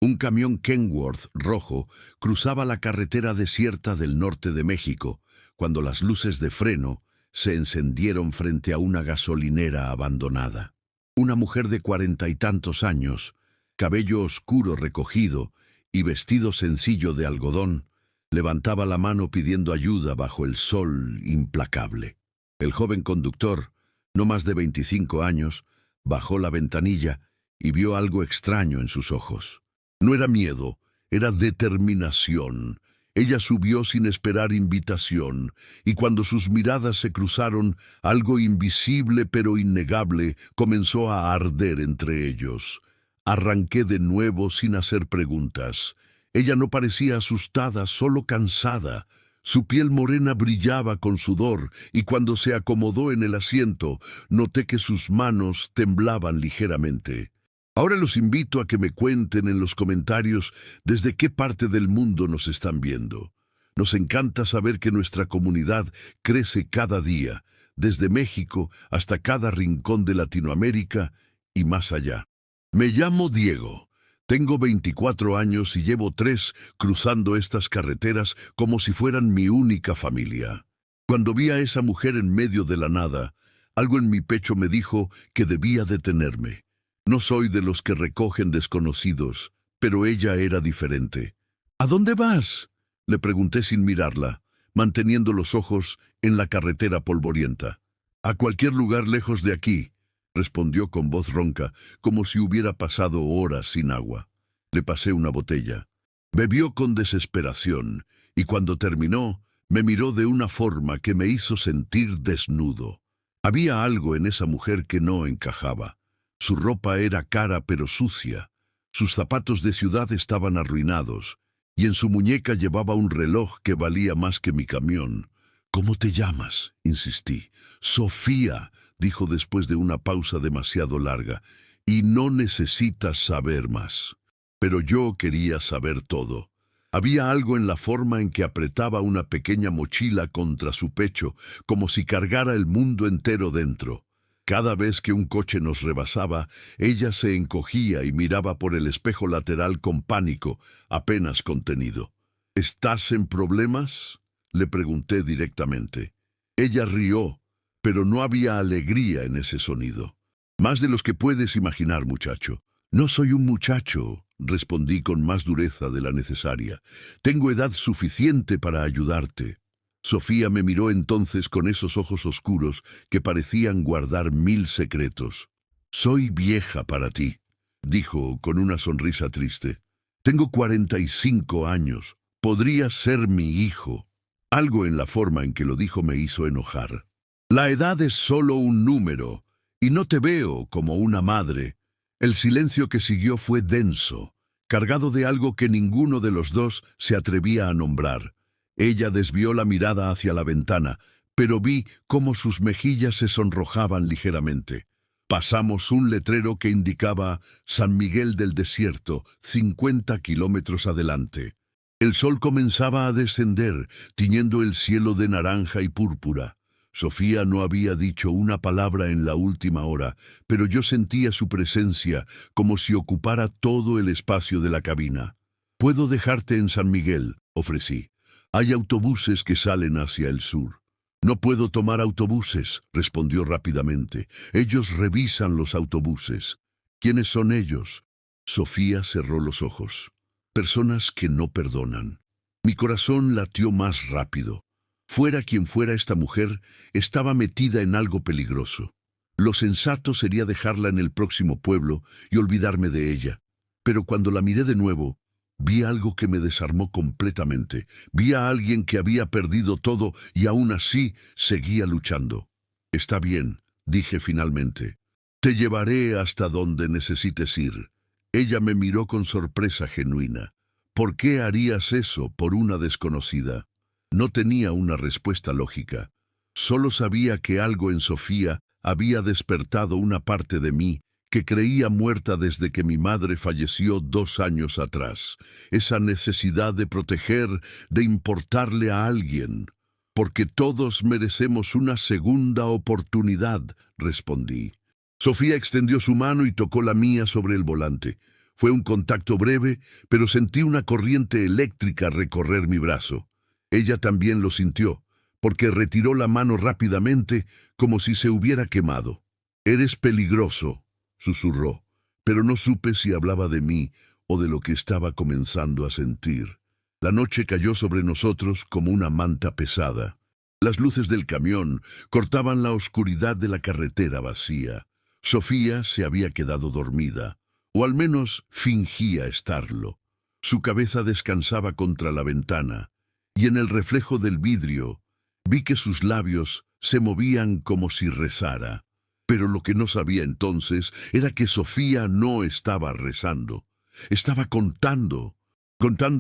Un camión Kenworth rojo cruzaba la carretera desierta del norte de México, cuando las luces de freno se encendieron frente a una gasolinera abandonada. Una mujer de 40 y tantos años, cabello oscuro recogido y vestido sencillo de algodón, levantaba la mano pidiendo ayuda bajo el sol implacable. El joven conductor, no más de 25 años, bajó la ventanilla y vio algo extraño en sus ojos. No era miedo, era determinación. Ella subió sin esperar invitación, y cuando sus miradas se cruzaron, algo invisible pero innegable comenzó a arder entre ellos. Arranqué de nuevo sin hacer preguntas. Ella no parecía asustada, solo cansada. Su piel morena brillaba con sudor, y cuando se acomodó en el asiento, noté que sus manos temblaban ligeramente. Ahora los invito a que me cuenten en los comentarios desde qué parte del mundo nos están viendo. Nos encanta saber que nuestra comunidad crece cada día, desde México hasta cada rincón de Latinoamérica y más allá. Me llamo Diego. Tengo 24 años y llevo 3 cruzando estas carreteras como si fueran mi única familia. Cuando vi a esa mujer en medio de la nada, algo en mi pecho me dijo que debía detenerme. No soy de los que recogen desconocidos, pero ella era diferente. ¿A dónde vas?, le pregunté sin mirarla, manteniendo los ojos en la carretera polvorienta. A cualquier lugar lejos de aquí, respondió con voz ronca, como si hubiera pasado horas sin agua. Le pasé una botella. Bebió con desesperación, y cuando terminó, me miró de una forma que me hizo sentir desnudo. Había algo en esa mujer que no encajaba. Su ropa era cara pero sucia, sus zapatos de ciudad estaban arruinados, y en su muñeca llevaba un reloj que valía más que mi camión. ¿Cómo te llamas?, insistí. Sofía, dijo después de una pausa demasiado larga, y no necesitas saber más. Pero yo quería saber todo. Había algo en la forma en que apretaba una pequeña mochila contra su pecho, como si cargara el mundo entero dentro. Cada vez que un coche nos rebasaba, ella se encogía y miraba por el espejo lateral con pánico, apenas contenido. ¿Estás en problemas?, le pregunté directamente. Ella rió, pero no había alegría en ese sonido. Más de los que puedes imaginar, muchacho. No soy un muchacho, respondí con más dureza de la necesaria. Tengo edad suficiente para ayudarte. Sofía me miró entonces con esos ojos oscuros que parecían guardar 1000 secretos. Soy vieja para ti, dijo con una sonrisa triste. Tengo 45 años. Podrías ser mi hijo. Algo en la forma en que lo dijo me hizo enojar. La edad es solo un número, y no te veo como una madre. El silencio que siguió fue denso, cargado de algo que ninguno de los dos se atrevía a nombrar. Ella desvió la mirada hacia la ventana, pero vi cómo sus mejillas se sonrojaban ligeramente. Pasamos un letrero que indicaba San Miguel del Desierto, 50 kilómetros adelante. El sol comenzaba a descender, tiñendo el cielo de naranja y púrpura. Sofía no había dicho una palabra en la última hora, pero yo sentía su presencia como si ocupara todo el espacio de la cabina. «Puedo dejarte en San Miguel», ofrecí. «Hay autobuses que salen hacia el sur». «No puedo tomar autobuses», respondió rápidamente. «Ellos revisan los autobuses». «¿Quiénes son ellos?». Sofía cerró los ojos. «Personas que no perdonan». Mi corazón latió más rápido. Fuera quien fuera esta mujer, estaba metida en algo peligroso. Lo sensato sería dejarla en el próximo pueblo y olvidarme de ella. Pero cuando la miré de nuevo, vi algo que me desarmó completamente. Vi a alguien que había perdido todo y aún así seguía luchando. «Está bien», dije finalmente. «Te llevaré hasta donde necesites ir». Ella me miró con sorpresa genuina. «¿Por qué harías eso por una desconocida?». No tenía una respuesta lógica. Solo sabía que algo en Sofía había despertado una parte de mí que creía muerta desde que mi madre falleció 2 años atrás. Esa necesidad de proteger, de importarle a alguien. «Porque todos merecemos una segunda oportunidad», respondí. Sofía extendió su mano y tocó la mía sobre el volante. Fue un contacto breve, pero sentí una corriente eléctrica recorrer mi brazo. Ella también lo sintió, porque retiró la mano rápidamente, como si se hubiera quemado. «Eres peligroso», susurró, pero no supe si hablaba de mí o de lo que estaba comenzando a sentir. La noche cayó sobre nosotros como una manta pesada. Las luces del camión cortaban la oscuridad de la carretera vacía. Sofía se había quedado dormida, o al menos fingía estarlo. Su cabeza descansaba contra la ventana, y en el reflejo del vidrio vi que sus labios se movían como si rezara. Pero lo que no sabía entonces era que Sofía no estaba rezando. Estaba contando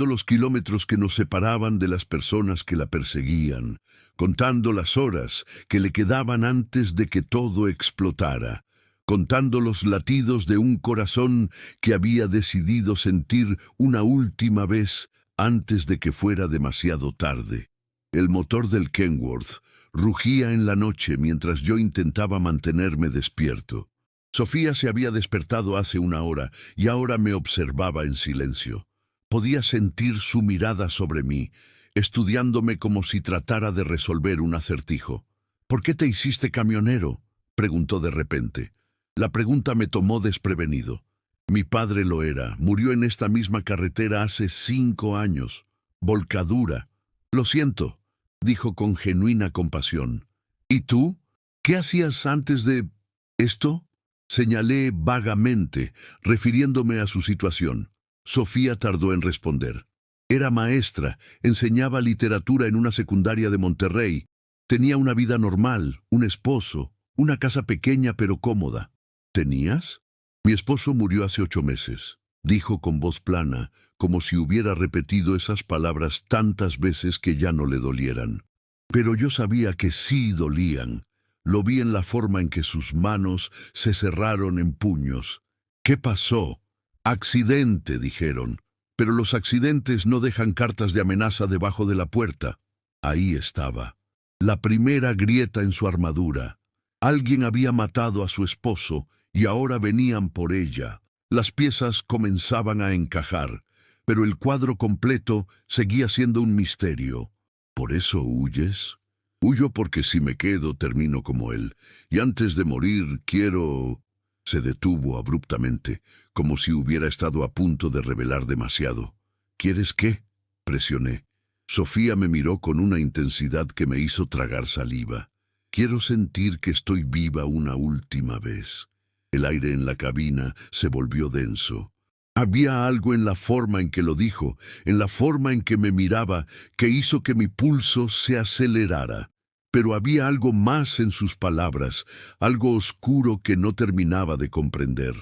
los kilómetros que nos separaban de las personas que la perseguían, contando las horas que le quedaban antes de que todo explotara, contando los latidos de un corazón que había decidido sentir una última vez antes de que fuera demasiado tarde. El motor del Kenworth rugía en la noche mientras yo intentaba mantenerme despierto. Sofía se había despertado hace una hora y ahora me observaba en silencio. Podía sentir su mirada sobre mí, estudiándome como si tratara de resolver un acertijo. «¿Por qué te hiciste camionero?», preguntó de repente. La pregunta me tomó desprevenido. Mi padre lo era. Murió en esta misma carretera hace 5 años. Volcadura. «Lo siento», dijo con genuina compasión. «¿Y tú? ¿Qué hacías antes de esto?», señalé vagamente, refiriéndome a su situación. Sofía tardó en responder. Era maestra, enseñaba literatura en una secundaria de Monterrey. Tenía una vida normal, un esposo, una casa pequeña pero cómoda. ¿Tenías? Mi esposo murió hace 8 meses, dijo con voz plana, como si hubiera repetido esas palabras tantas veces que ya no le dolieran. Pero yo sabía que sí dolían. Lo vi en la forma en que sus manos se cerraron en puños. «¿Qué pasó?» «Accidente», dijeron. Pero los accidentes no dejan cartas de amenaza debajo de la puerta. Ahí estaba. La primera grieta en su armadura. Alguien había matado a su esposo y ahora venían por ella. Las piezas comenzaban a encajar, pero el cuadro completo seguía siendo un misterio. «¿Por eso huyes?» «Huyo porque si me quedo termino como él. Y antes de morir quiero...» Se detuvo abruptamente, como si hubiera estado a punto de revelar demasiado. «¿Quieres qué?», presioné. Sofía me miró con una intensidad que me hizo tragar saliva. «Quiero sentir que estoy viva una última vez». El aire en la cabina se volvió denso. Había algo en la forma en que lo dijo, en la forma en que me miraba, que hizo que mi pulso se acelerara. Pero había algo más en sus palabras, algo oscuro que no terminaba de comprender.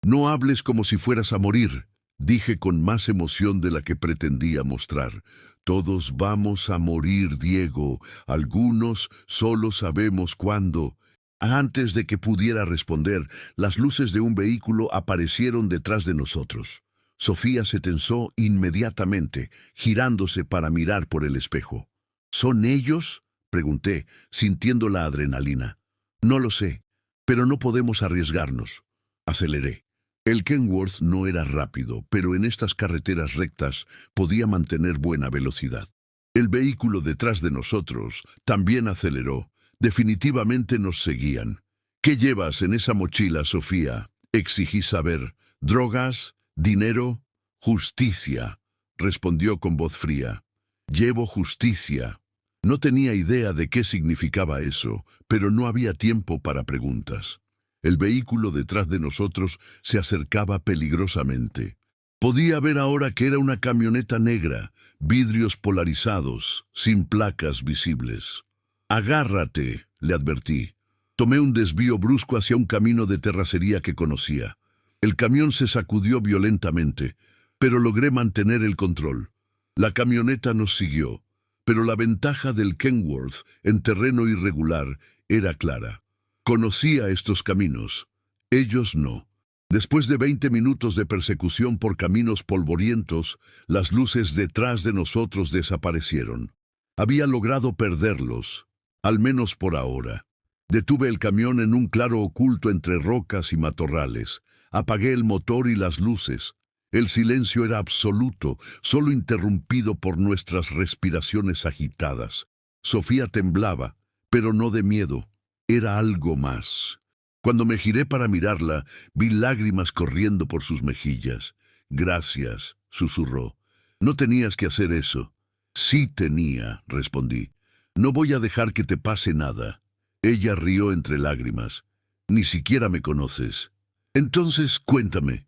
«No hables como si fueras a morir», dije con más emoción de la que pretendía mostrar. «Todos vamos a morir, Diego. Algunos solo sabemos cuándo». Antes de que pudiera responder, las luces de un vehículo aparecieron detrás de nosotros. Sofía se tensó inmediatamente, girándose para mirar por el espejo. «¿Son ellos?», pregunté, sintiendo la adrenalina. «No lo sé, pero no podemos arriesgarnos». Aceleré. El Kenworth no era rápido, pero en estas carreteras rectas podía mantener buena velocidad. El vehículo detrás de nosotros también aceleró. Definitivamente nos seguían. «¿Qué llevas en esa mochila, Sofía?», exigí saber. «¿Drogas? ¿Dinero?» «Justicia», respondió con voz fría. «Llevo justicia». No tenía idea de qué significaba eso, pero no había tiempo para preguntas. El vehículo detrás de nosotros se acercaba peligrosamente. Podía ver ahora que era una camioneta negra, vidrios polarizados, sin placas visibles. «Agárrate», le advertí. Tomé un desvío brusco hacia un camino de terracería que conocía. El camión se sacudió violentamente, pero logré mantener el control. La camioneta nos siguió, pero la ventaja del Kenworth en terreno irregular era clara. Conocía estos caminos. Ellos no. Después de 20 minutos de persecución por caminos polvorientos, las luces detrás de nosotros desaparecieron. Había logrado perderlos. Al menos por ahora. Detuve el camión en un claro oculto entre rocas y matorrales. Apagué el motor y las luces. El silencio era absoluto, solo interrumpido por nuestras respiraciones agitadas. Sofía temblaba, pero no de miedo. Era algo más. Cuando me giré para mirarla, vi lágrimas corriendo por sus mejillas. «Gracias», susurró. «No tenías que hacer eso». «Sí tenía», respondí. «No voy a dejar que te pase nada». Ella rió entre lágrimas. «Ni siquiera me conoces». «Entonces, cuéntame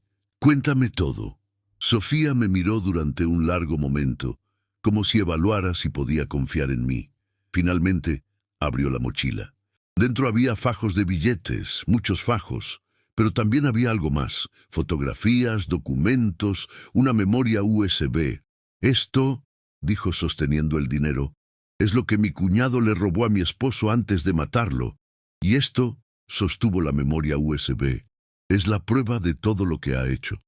todo». Sofía me miró durante un largo momento, como si evaluara si podía confiar en mí. Finalmente, abrió la mochila. Dentro había fajos de billetes, muchos fajos, pero también había algo más: fotografías, documentos, una memoria USB. «Esto», dijo sosteniendo el dinero, «es lo que mi cuñado le robó a mi esposo antes de matarlo. Y esto», sostuvo la memoria USB, «es la prueba de todo lo que ha hecho».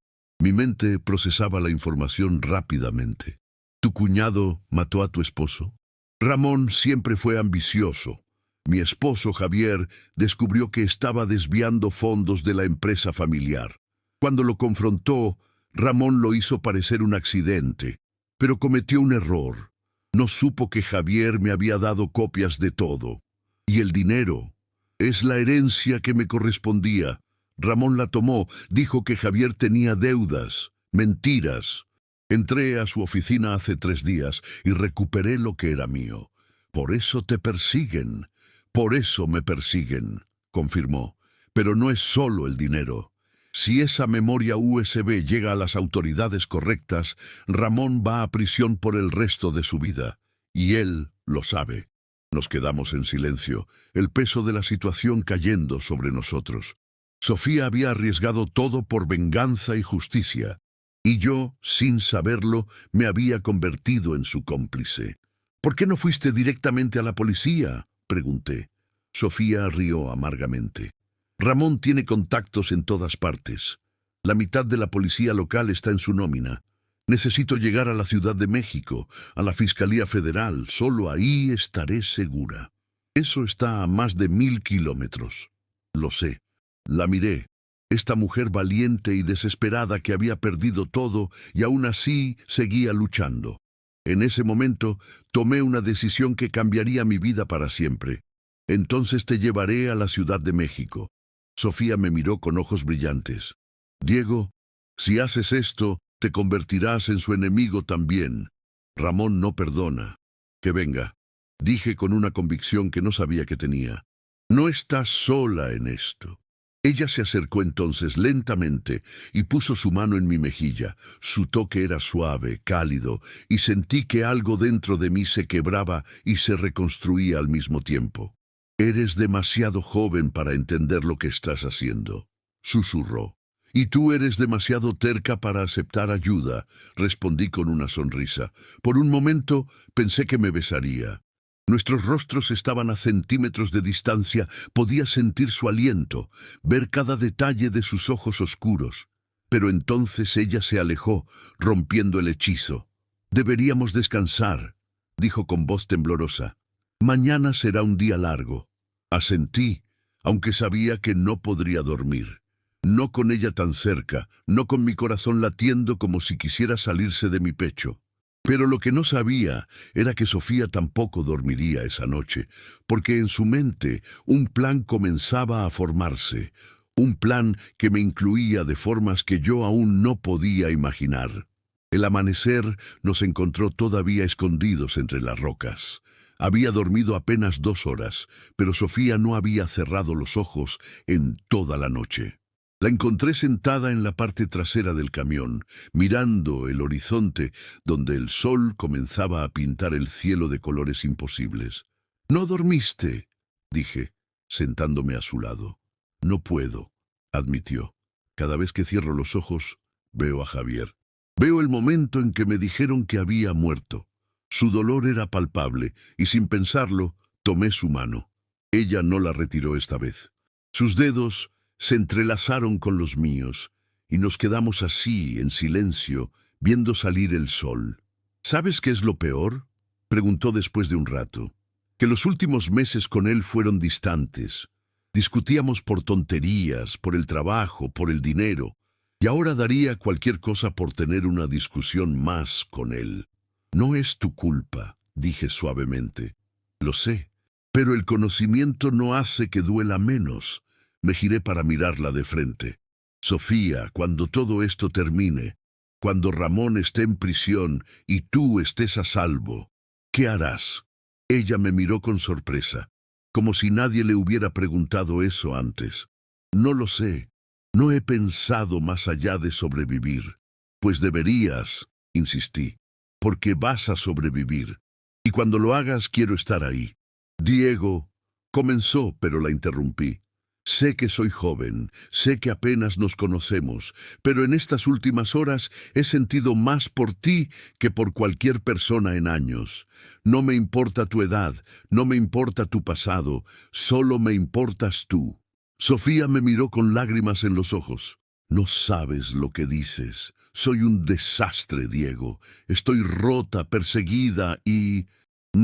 Mi mente procesaba la información rápidamente. «¿Tu cuñado mató a tu esposo?» «Ramón siempre fue ambicioso. Mi esposo, Javier, descubrió que estaba desviando fondos de la empresa familiar. Cuando lo confrontó, Ramón lo hizo parecer un accidente, pero cometió un error. No supo que Javier me había dado copias de todo. Y el dinero es la herencia que me correspondía. Ramón la tomó, dijo que Javier tenía deudas, mentiras. Entré a su oficina hace 3 días y recuperé lo que era mío. Por eso te persiguen». «Por eso me persiguen», confirmó. «Pero no es solo el dinero. Si esa memoria USB llega a las autoridades correctas, Ramón va a prisión por el resto de su vida. Y él lo sabe». Nos quedamos en silencio, el peso de la situación cayendo sobre nosotros. Sofía había arriesgado todo por venganza y justicia, y yo, sin saberlo, me había convertido en su cómplice. «¿Por qué no fuiste directamente a la policía?», pregunté. Sofía rió amargamente. «Ramón tiene contactos en todas partes. La mitad de la policía local está en su nómina. Necesito llegar a la Ciudad de México, a la Fiscalía Federal. Solo ahí estaré segura. Eso está a más de 1000 kilómetros». «Lo sé». La miré. Esta mujer valiente y desesperada que había perdido todo y aún así seguía luchando. En ese momento tomé una decisión que cambiaría mi vida para siempre. «Entonces te llevaré a la Ciudad de México». Sofía me miró con ojos brillantes. «Diego, si haces esto, te convertirás en su enemigo también. Ramón no perdona». «Que venga», dije con una convicción que no sabía que tenía. «No estás sola en esto». Ella se acercó entonces lentamente y puso su mano en mi mejilla. Su toque era suave, cálido, y sentí que algo dentro de mí se quebraba y se reconstruía al mismo tiempo. «Eres demasiado joven para entender lo que estás haciendo», susurró. «Y tú eres demasiado terca para aceptar ayuda», respondí con una sonrisa. Por un momento pensé que me besaría. Nuestros rostros estaban a centímetros de distancia, podía sentir su aliento, ver cada detalle de sus ojos oscuros. Pero entonces ella se alejó, rompiendo el hechizo. «Deberíamos descansar», dijo con voz temblorosa. «Mañana será un día largo». Asentí, aunque sabía que no podría dormir. No con ella tan cerca, no con mi corazón latiendo como si quisiera salirse de mi pecho. Pero lo que no sabía era que Sofía tampoco dormiría esa noche, porque en su mente un plan comenzaba a formarse, un plan que me incluía de formas que yo aún no podía imaginar. El amanecer nos encontró todavía escondidos entre las rocas. Había dormido apenas 2 horas, pero Sofía no había cerrado los ojos en toda la noche. La encontré sentada en la parte trasera del camión, mirando el horizonte donde el sol comenzaba a pintar el cielo de colores imposibles. «¿No dormiste?», dije, sentándome a su lado. «No puedo», admitió. «Cada vez que cierro los ojos, veo a Javier. Veo el momento en que me dijeron que había muerto. Su dolor era palpable, y sin pensarlo, tomé su mano. Ella no la retiró esta vez. Sus dedos se entrelazaron con los míos, y nos quedamos así, en silencio, viendo salir el sol. «¿Sabes qué es lo peor?», preguntó después de un rato. «Que los últimos meses con él fueron distantes. Discutíamos por tonterías, por el trabajo, por el dinero, y y ahora daría cualquier cosa por tener una discusión más con él. No es tu culpa, dije suavemente. Lo sé, pero el conocimiento no hace que duela menos. Me giré para mirarla de frente. Sofía, cuando todo esto termine, cuando Ramón esté en prisión y tú estés a salvo, ¿qué harás? Ella me miró con sorpresa, como si nadie le hubiera preguntado eso antes. No lo sé. No he pensado más allá de sobrevivir. Pues deberías, insistí, porque vas a sobrevivir. Y cuando lo hagas quiero estar ahí. Diego, comenzó, pero la interrumpí. Sé que soy joven, sé que apenas nos conocemos, pero en estas últimas horas he sentido más por ti que por cualquier persona en años. No me importa tu edad, no me importa tu pasado, solo me importas tú. Sofía me miró con lágrimas en los ojos. No sabes lo que dices. Soy un desastre, Diego. Estoy rota, perseguida y...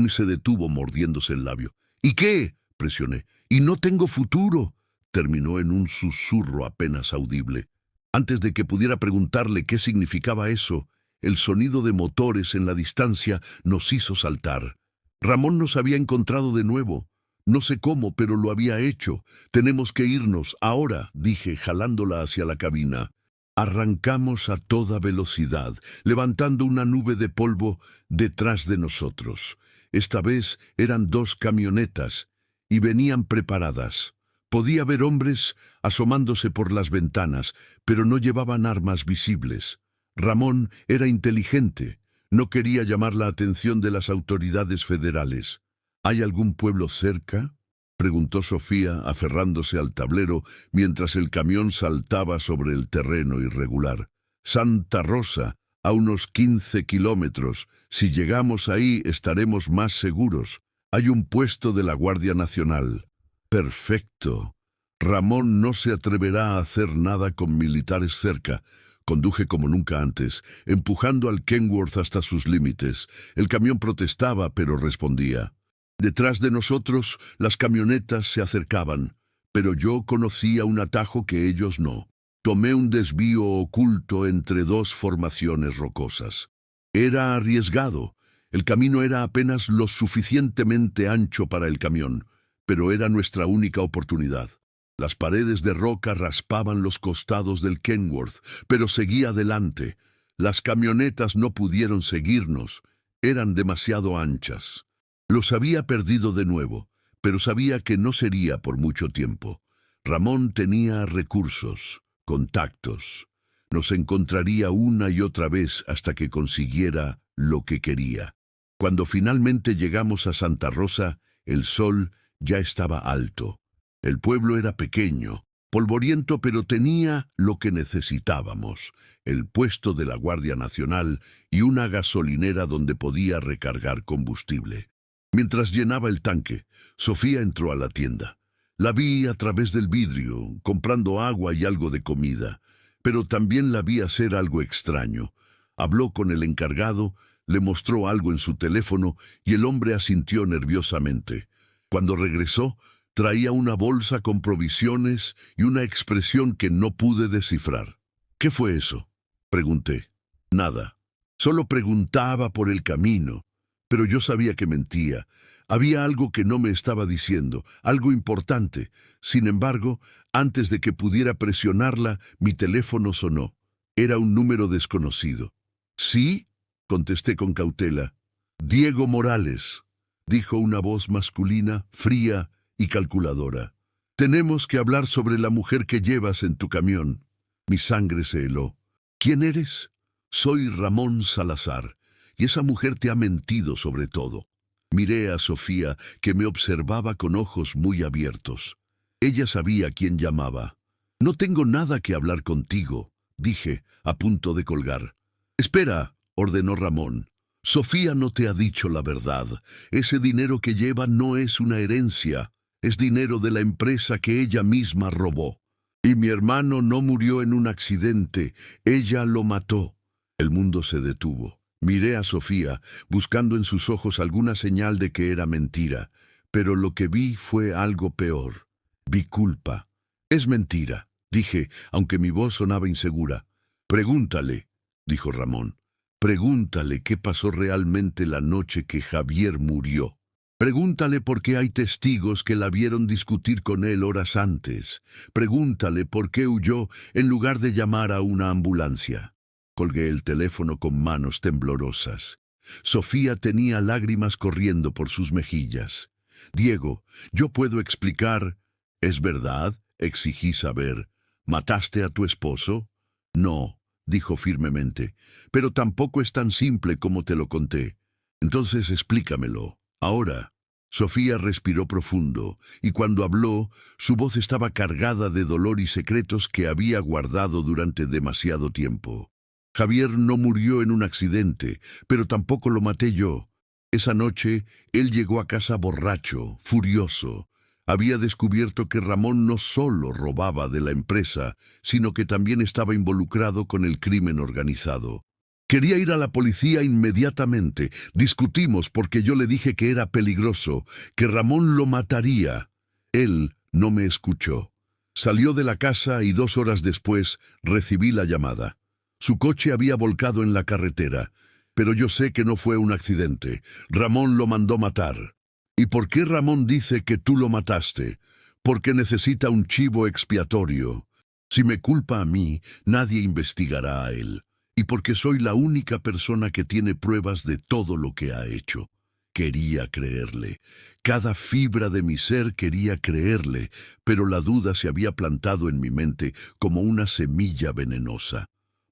Se detuvo mordiéndose el labio. ¿Y qué? Presioné. Y no tengo futuro. Terminó en un susurro apenas audible. Antes de que pudiera preguntarle qué significaba eso, el sonido de motores en la distancia nos hizo saltar. Ramón nos había encontrado de nuevo. No sé cómo, pero lo había hecho. Tenemos que irnos, ahora, dije, jalándola hacia la cabina. Arrancamos a toda velocidad, levantando una nube de polvo detrás de nosotros. Esta vez eran 2 camionetas, y venían preparadas. Podía ver hombres asomándose por las ventanas, pero no llevaban armas visibles. Ramón era inteligente. No quería llamar la atención de las autoridades federales. ¿Hay algún pueblo cerca?, preguntó Sofía, aferrándose al tablero mientras el camión saltaba sobre el terreno irregular. Santa Rosa, a unos 15 kilómetros. Si llegamos ahí estaremos más seguros. Hay un puesto de la Guardia Nacional. Perfecto. Ramón no se atreverá a hacer nada con militares cerca. Conduje como nunca antes, empujando al Kenworth hasta sus límites. El camión protestaba, pero respondía. Detrás de nosotros, las camionetas se acercaban, pero yo conocía un atajo que ellos no. Tomé un desvío oculto entre 2 formaciones rocosas. Era arriesgado. El camino era apenas lo suficientemente ancho para el camión, pero era nuestra única oportunidad. Las paredes de roca raspaban los costados del Kenworth, pero seguía adelante. Las camionetas no pudieron seguirnos. Eran demasiado anchas. Los había perdido de nuevo, pero sabía que no sería por mucho tiempo. Ramón tenía recursos, contactos. Nos encontraría una y otra vez hasta que consiguiera lo que quería. Cuando finalmente llegamos a Santa Rosa, el sol ya estaba alto. El pueblo era pequeño, polvoriento, pero tenía lo que necesitábamos: el puesto de la Guardia Nacional y una gasolinera donde podía recargar combustible. Mientras llenaba el tanque, Sofía entró a la tienda. La vi a través del vidrio, comprando agua y algo de comida, pero también la vi hacer algo extraño. Habló con el encargado, le mostró algo en su teléfono y el hombre asintió nerviosamente. Cuando regresó, traía una bolsa con provisiones y una expresión que no pude descifrar. ¿Qué fue eso?, pregunté. Nada. Solo preguntaba por el camino. Pero yo sabía que mentía. Había algo que no me estaba diciendo, algo importante. Sin embargo, antes de que pudiera presionarla, mi teléfono sonó. Era un número desconocido. «¿Sí?», contesté con cautela. «Diego Morales», dijo una voz masculina, fría y calculadora. «Tenemos que hablar sobre la mujer que llevas en tu camión». Mi sangre se heló. «¿Quién eres?». «Soy Ramón Salazar. Y esa mujer te ha mentido sobre todo». Miré a Sofía, que me observaba con ojos muy abiertos. Ella sabía quién llamaba. «No tengo nada que hablar contigo», dije, a punto de colgar. «Espera», ordenó Ramón. «Sofía no te ha dicho la verdad. Ese dinero que lleva no es una herencia. Es dinero de la empresa que ella misma robó. Y mi hermano no murió en un accidente. Ella lo mató». El mundo se detuvo. Miré a Sofía, buscando en sus ojos alguna señal de que era mentira, pero lo que vi fue algo peor. Vi culpa. «Es mentira», dije, aunque mi voz sonaba insegura. Pregúntale, dijo Ramón. Pregúntale qué pasó realmente la noche que Javier murió. Pregúntale por qué hay testigos que la vieron discutir con él horas antes. Pregúntale por qué huyó en lugar de llamar a una ambulancia. Colgué el teléfono con manos temblorosas. Sofía tenía lágrimas corriendo por sus mejillas. Diego, yo puedo explicar. ¿Es verdad? Exigí saber. ¿Mataste a tu esposo? No, dijo firmemente, pero tampoco es tan simple como te lo conté. Entonces explícamelo. Ahora. Sofía respiró profundo, y cuando habló, su voz estaba cargada de dolor y secretos que había guardado durante demasiado tiempo. Javier no murió en un accidente, pero tampoco lo maté yo. Esa noche, él llegó a casa borracho, furioso. Había descubierto que Ramón no solo robaba de la empresa, sino que también estaba involucrado con el crimen organizado. Quería ir a la policía inmediatamente. Discutimos porque yo le dije que era peligroso, que Ramón lo mataría. Él no me escuchó. Salió de la casa y 2 horas después recibí la llamada. Su coche había volcado en la carretera, pero yo sé que no fue un accidente. Ramón lo mandó matar. ¿Y por qué Ramón dice que tú lo mataste? Porque necesita un chivo expiatorio. Si me culpa a mí, nadie investigará a él. Y porque soy la única persona que tiene pruebas de todo lo que ha hecho. Quería creerle. Cada fibra de mi ser quería creerle, pero la duda se había plantado en mi mente como una semilla venenosa.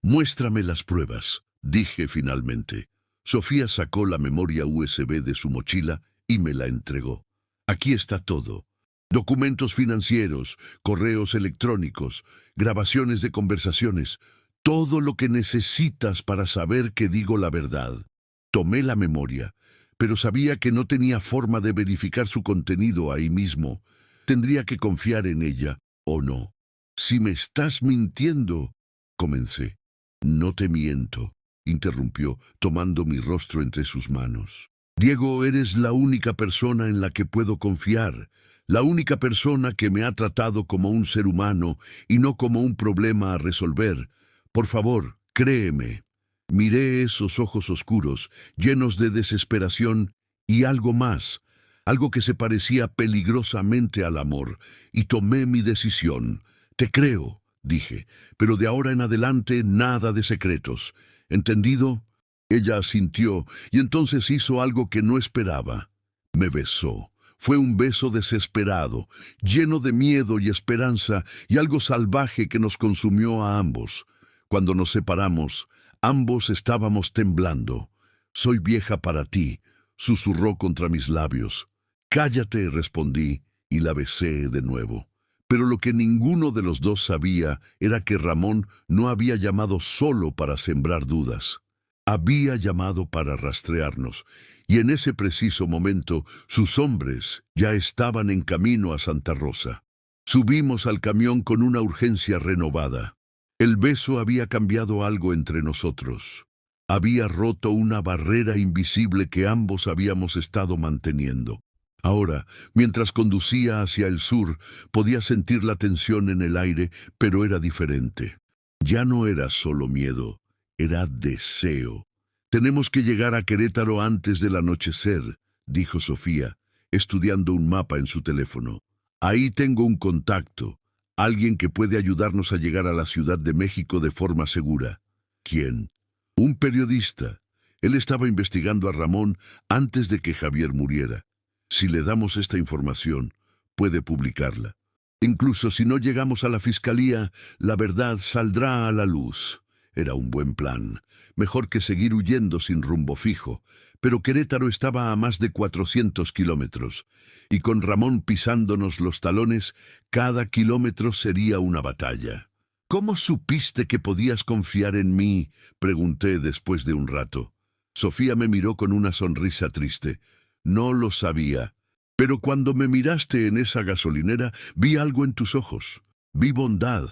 Muéstrame las pruebas, dije finalmente. Sofía sacó la memoria USB de su mochila y me la entregó. Aquí está todo. Documentos financieros, correos electrónicos, grabaciones de conversaciones, todo lo que necesitas para saber que digo la verdad. Tomé la memoria, pero sabía que no tenía forma de verificar su contenido ahí mismo. Tendría que confiar en ella, ¿o no? Si me estás mintiendo, comencé. No te miento, interrumpió, tomando mi rostro entre sus manos. Diego, eres la única persona en la que puedo confiar, la única persona que me ha tratado como un ser humano y no como un problema a resolver. Por favor, créeme. Miré esos ojos oscuros, llenos de desesperación y algo más, algo que se parecía peligrosamente al amor, y tomé mi decisión. Te creo, dije, pero de ahora en adelante nada de secretos. ¿Entendido? Ella asintió, y entonces hizo algo que no esperaba. Me besó. Fue un beso desesperado, lleno de miedo y esperanza, y algo salvaje que nos consumió a ambos. Cuando nos separamos, ambos estábamos temblando. «Soy vieja para ti», susurró contra mis labios. «Cállate», respondí, y la besé de nuevo. Pero lo que ninguno de los dos sabía era que Ramón no había llamado solo para sembrar dudas. Había llamado para rastrearnos, y en ese preciso momento sus hombres ya estaban en camino a Santa Rosa. Subimos al camión con una urgencia renovada. El beso había cambiado algo entre nosotros. Había roto una barrera invisible que ambos habíamos estado manteniendo. Ahora, mientras conducía hacia el sur, podía sentir la tensión en el aire, pero era diferente. Ya no era solo miedo, era deseo. «Tenemos que llegar a Querétaro antes del anochecer», dijo Sofía, estudiando un mapa en su teléfono. «Ahí tengo un contacto, alguien que puede ayudarnos a llegar a la Ciudad de México de forma segura». «¿Quién?» «Un periodista. Él estaba investigando a Ramón antes de que Javier muriera. Si le damos esta información, puede publicarla. Incluso si no llegamos a la fiscalía, la verdad saldrá a la luz». Era un buen plan, mejor que seguir huyendo sin rumbo fijo, pero Querétaro estaba a más de 400 kilómetros, y con Ramón pisándonos los talones, cada kilómetro sería una batalla. «¿Cómo supiste que podías confiar en mí?», pregunté después de un rato. Sofía me miró con una sonrisa triste. «No lo sabía, pero cuando me miraste en esa gasolinera, vi algo en tus ojos. Vi bondad.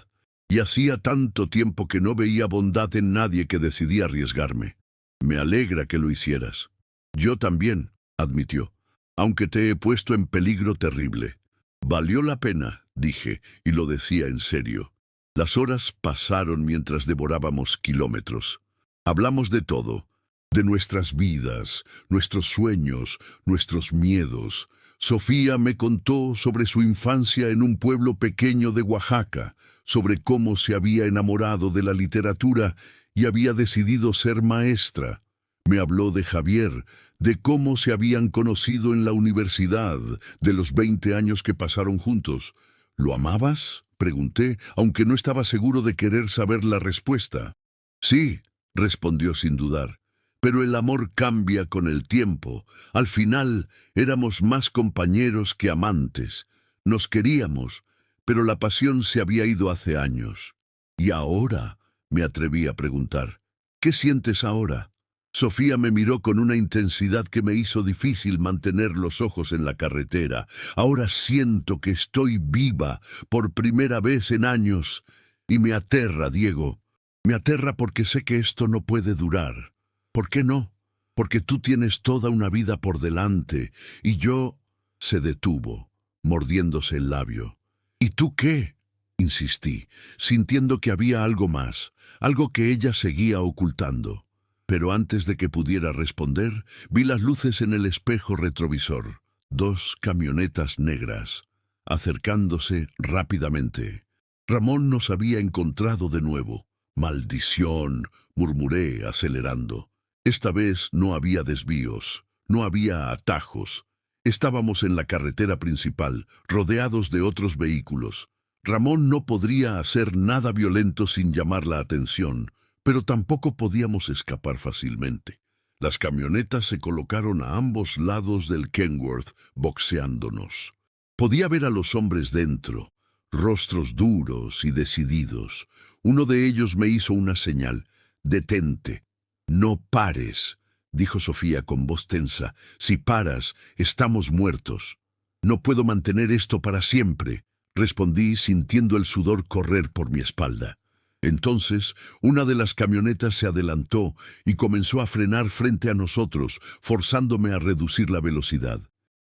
Y hacía tanto tiempo que no veía bondad en nadie que decidí arriesgarme. Me alegra que lo hicieras». «Yo también», admitió, «aunque te he puesto en peligro terrible». «Valió la pena», dije, y lo decía en serio. Las horas pasaron mientras devorábamos kilómetros. Hablamos de todo, de nuestras vidas, nuestros sueños, nuestros miedos. Sofía me contó sobre su infancia en un pueblo pequeño de Oaxaca, sobre cómo se había enamorado de la literatura y había decidido ser maestra. Me habló de Javier, de cómo se habían conocido en la universidad, de los 20 años que pasaron juntos. ¿Lo amabas?, pregunté, aunque no estaba seguro de querer saber la respuesta. Sí, respondió sin dudar, pero el amor cambia con el tiempo. Al final éramos más compañeros que amantes. Nos queríamos, pero la pasión se había ido hace años. ¿Y ahora?, me atreví a preguntar. ¿Qué sientes ahora? Sofía me miró con una intensidad que me hizo difícil mantener los ojos en la carretera. Ahora siento que estoy viva por primera vez en años. Y me aterra, Diego. Me aterra porque sé que esto no puede durar. ¿Por qué no? Porque tú tienes toda una vida por delante y yo... Se detuvo, mordiéndose el labio. ¿Y tú qué?, insistí, sintiendo que había algo más, algo que ella seguía ocultando. Pero antes de que pudiera responder, vi las luces en el espejo retrovisor. 2 camionetas negras, acercándose rápidamente. Ramón nos había encontrado de nuevo. «Maldición», murmuré, acelerando. Esta vez no había desvíos, no había atajos. Estábamos en la carretera principal, rodeados de otros vehículos. Ramón no podría hacer nada violento sin llamar la atención, pero tampoco podíamos escapar fácilmente. Las camionetas se colocaron a ambos lados del Kenworth, boxeándonos. Podía ver a los hombres dentro, rostros duros y decididos. Uno de ellos me hizo una señal. «Detente. No pares», dijo Sofía con voz tensa. «Si paras, estamos muertos». «No puedo mantener esto para siempre», respondí sintiendo el sudor correr por mi espalda. Entonces, una de las camionetas se adelantó y comenzó a frenar frente a nosotros, forzándome a reducir la velocidad.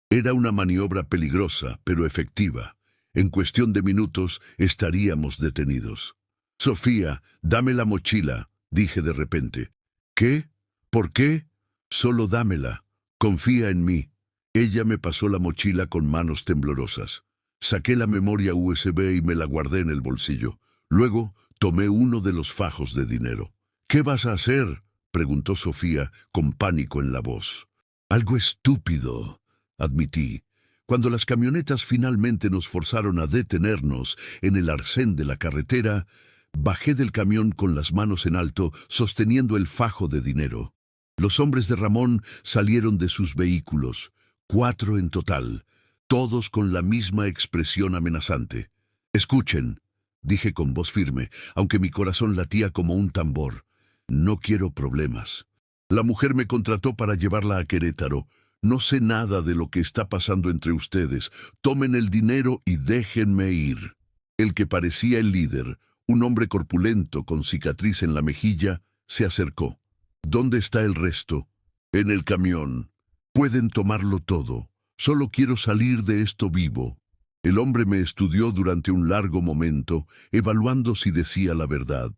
Era una maniobra peligrosa, pero efectiva. En cuestión de minutos estaríamos detenidos. «Sofía, dame la mochila», dije de repente. «¿Qué? ¿Por qué?» «Solo dámela. Confía en mí». Ella me pasó la mochila con manos temblorosas. Saqué la memoria USB y me la guardé en el bolsillo. Luego tomé uno de los fajos de dinero. «¿Qué vas a hacer?», preguntó Sofía con pánico en la voz. «Algo estúpido», admití. Cuando las camionetas finalmente nos forzaron a detenernos en el arcén de la carretera, bajé del camión con las manos en alto, sosteniendo el fajo de dinero. Los hombres de Ramón salieron de sus vehículos, 4 en total, todos con la misma expresión amenazante. «Escuchen», dije con voz firme, aunque mi corazón latía como un tambor. «No quiero problemas. La mujer me contrató para llevarla a Querétaro. No sé nada de lo que está pasando entre ustedes. Tomen el dinero y déjenme ir». El que parecía el líder, un hombre corpulento con cicatriz en la mejilla, se acercó. «¿Dónde está el resto?» «En el camión. Pueden tomarlo todo. Solo quiero salir de esto vivo». El hombre me estudió durante un largo momento, evaluando si decía la verdad.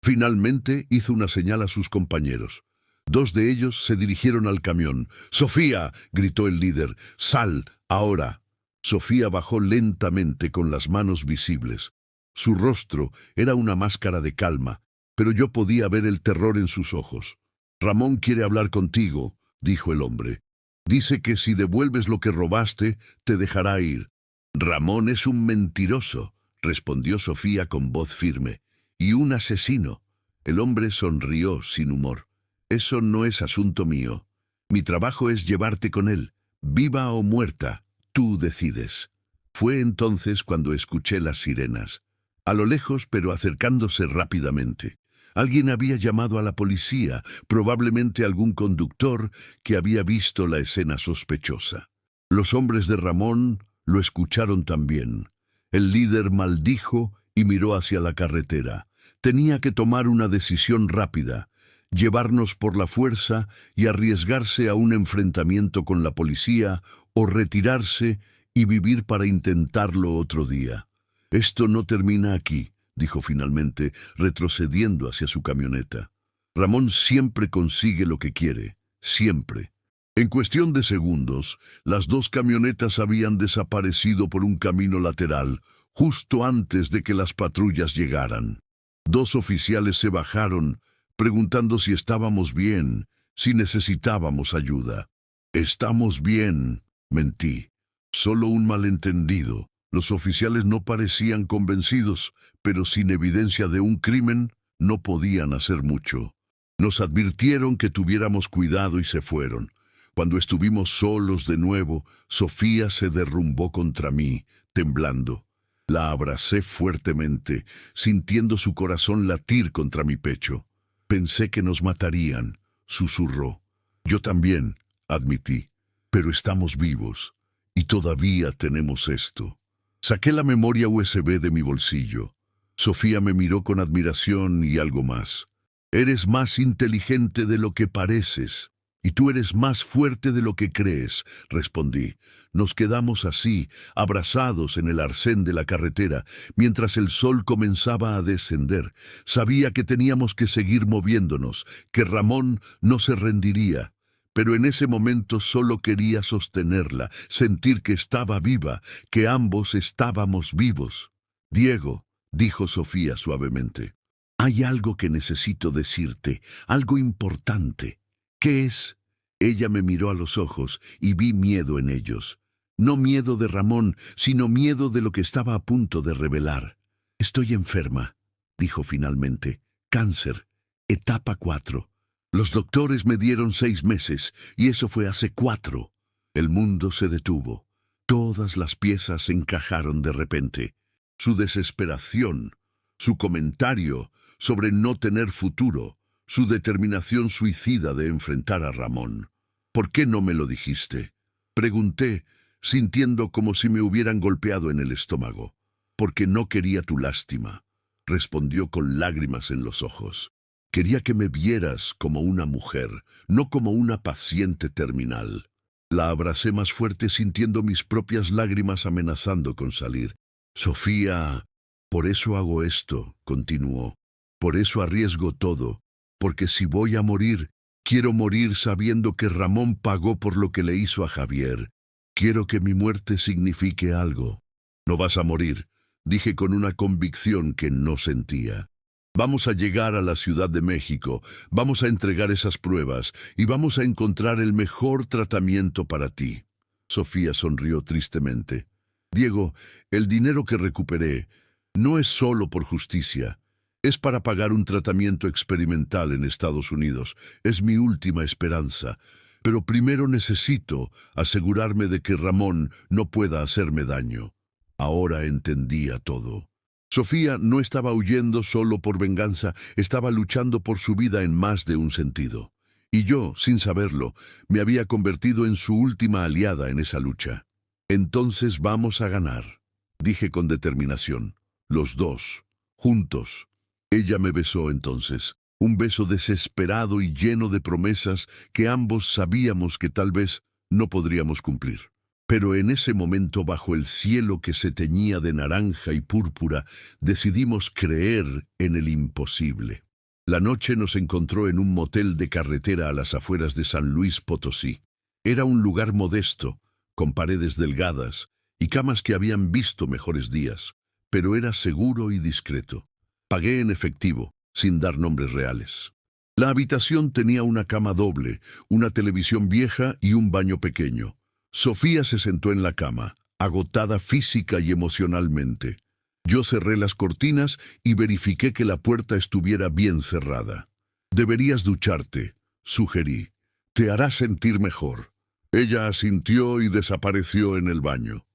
Finalmente hizo una señal a sus compañeros. 2 de ellos se dirigieron al camión. «Sofía», gritó el líder, «sal, ahora». Sofía bajó lentamente con las manos visibles. Su rostro era una máscara de calma, pero yo podía ver el terror en sus ojos. «Ramón quiere hablar contigo», dijo el hombre. «Dice que si devuelves lo que robaste, te dejará ir». «Ramón es un mentiroso», respondió Sofía con voz firme, «y un asesino». El hombre sonrió sin humor. «Eso no es asunto mío. Mi trabajo es llevarte con él. Viva o muerta, tú decides». Fue entonces cuando escuché las sirenas. A lo lejos, pero acercándose rápidamente. Alguien había llamado a la policía, probablemente algún conductor que había visto la escena sospechosa. Los hombres de Ramón lo escucharon también. El líder maldijo y miró hacia la carretera. Tenía que tomar una decisión rápida, llevarnos por la fuerza y arriesgarse a un enfrentamiento con la policía o retirarse y vivir para intentarlo otro día. «Esto no termina aquí», dijo finalmente, retrocediendo hacia su camioneta. Ramón siempre consigue lo que quiere, siempre. En cuestión de segundos, las dos camionetas habían desaparecido por un camino lateral, justo antes de que las patrullas llegaran. Dos oficiales se bajaron, preguntando si estábamos bien, si necesitábamos ayuda. «Estamos bien», mentí. Solo un malentendido. Los oficiales no parecían convencidos, pero sin evidencia de un crimen, no podían hacer mucho. Nos advirtieron que tuviéramos cuidado y se fueron. Cuando estuvimos solos de nuevo, Sofía se derrumbó contra mí, temblando. La abracé fuertemente, sintiendo su corazón latir contra mi pecho. «Pensé que nos matarían», susurró. «Yo también», admití. «Pero estamos vivos, y todavía tenemos esto». Saqué la memoria USB de mi bolsillo. Sofía me miró con admiración y algo más. «Eres más inteligente de lo que pareces, y tú eres más fuerte de lo que crees», respondí. Nos quedamos así, abrazados en el arcén de la carretera, mientras el sol comenzaba a descender. Sabía que teníamos que seguir moviéndonos, que Ramón no se rendiría. Pero en ese momento solo quería sostenerla, sentir que estaba viva, que ambos estábamos vivos. «Diego», dijo Sofía suavemente, «hay algo que necesito decirte, algo importante». «¿Qué es?». Ella me miró a los ojos y vi miedo en ellos. No miedo de Ramón, sino miedo de lo que estaba a punto de revelar. «Estoy enferma», dijo finalmente. «Cáncer, etapa 4. Los doctores me dieron 6 meses, y eso fue hace 4. El mundo se detuvo. Todas las piezas encajaron de repente. Su desesperación, su comentario sobre no tener futuro, su determinación suicida de enfrentar a Ramón. «¿Por qué no me lo dijiste?», pregunté, sintiendo como si me hubieran golpeado en el estómago. «Porque no quería tu lástima», respondió con lágrimas en los ojos. «Quería que me vieras como una mujer, no como una paciente terminal». La abracé más fuerte, sintiendo mis propias lágrimas amenazando con salir. «Sofía, por eso hago esto», continuó. «Por eso arriesgo todo, porque si voy a morir, quiero morir sabiendo que Ramón pagó por lo que le hizo a Javier. Quiero que mi muerte signifique algo». «No vas a morir», dije con una convicción que no sentía. «Vamos a llegar a la Ciudad de México, vamos a entregar esas pruebas y vamos a encontrar el mejor tratamiento para ti». Sofía sonrió tristemente. «Diego, el dinero que recuperé no es solo por justicia. Es para pagar un tratamiento experimental en Estados Unidos. Es mi última esperanza. Pero primero necesito asegurarme de que Ramón no pueda hacerme daño». Ahora entendía todo. Sofía no estaba huyendo solo por venganza, estaba luchando por su vida en más de un sentido. Y yo, sin saberlo, me había convertido en su última aliada en esa lucha. «Entonces vamos a ganar», dije con determinación. «Los dos, juntos». Ella me besó entonces, un beso desesperado y lleno de promesas que ambos sabíamos que tal vez no podríamos cumplir. Pero en ese momento, bajo el cielo que se teñía de naranja y púrpura, decidimos creer en el imposible. La noche nos encontró en un motel de carretera a las afueras de San Luis Potosí. Era un lugar modesto, con paredes delgadas y camas que habían visto mejores días, pero era seguro y discreto. Pagué en efectivo, sin dar nombres reales. La habitación tenía una cama doble, una televisión vieja y un baño pequeño. Sofía se sentó en la cama, agotada física y emocionalmente. Yo cerré las cortinas y verifiqué que la puerta estuviera bien cerrada. «Deberías ducharte», sugerí. «Te hará sentir mejor». Ella asintió y desapareció en el baño.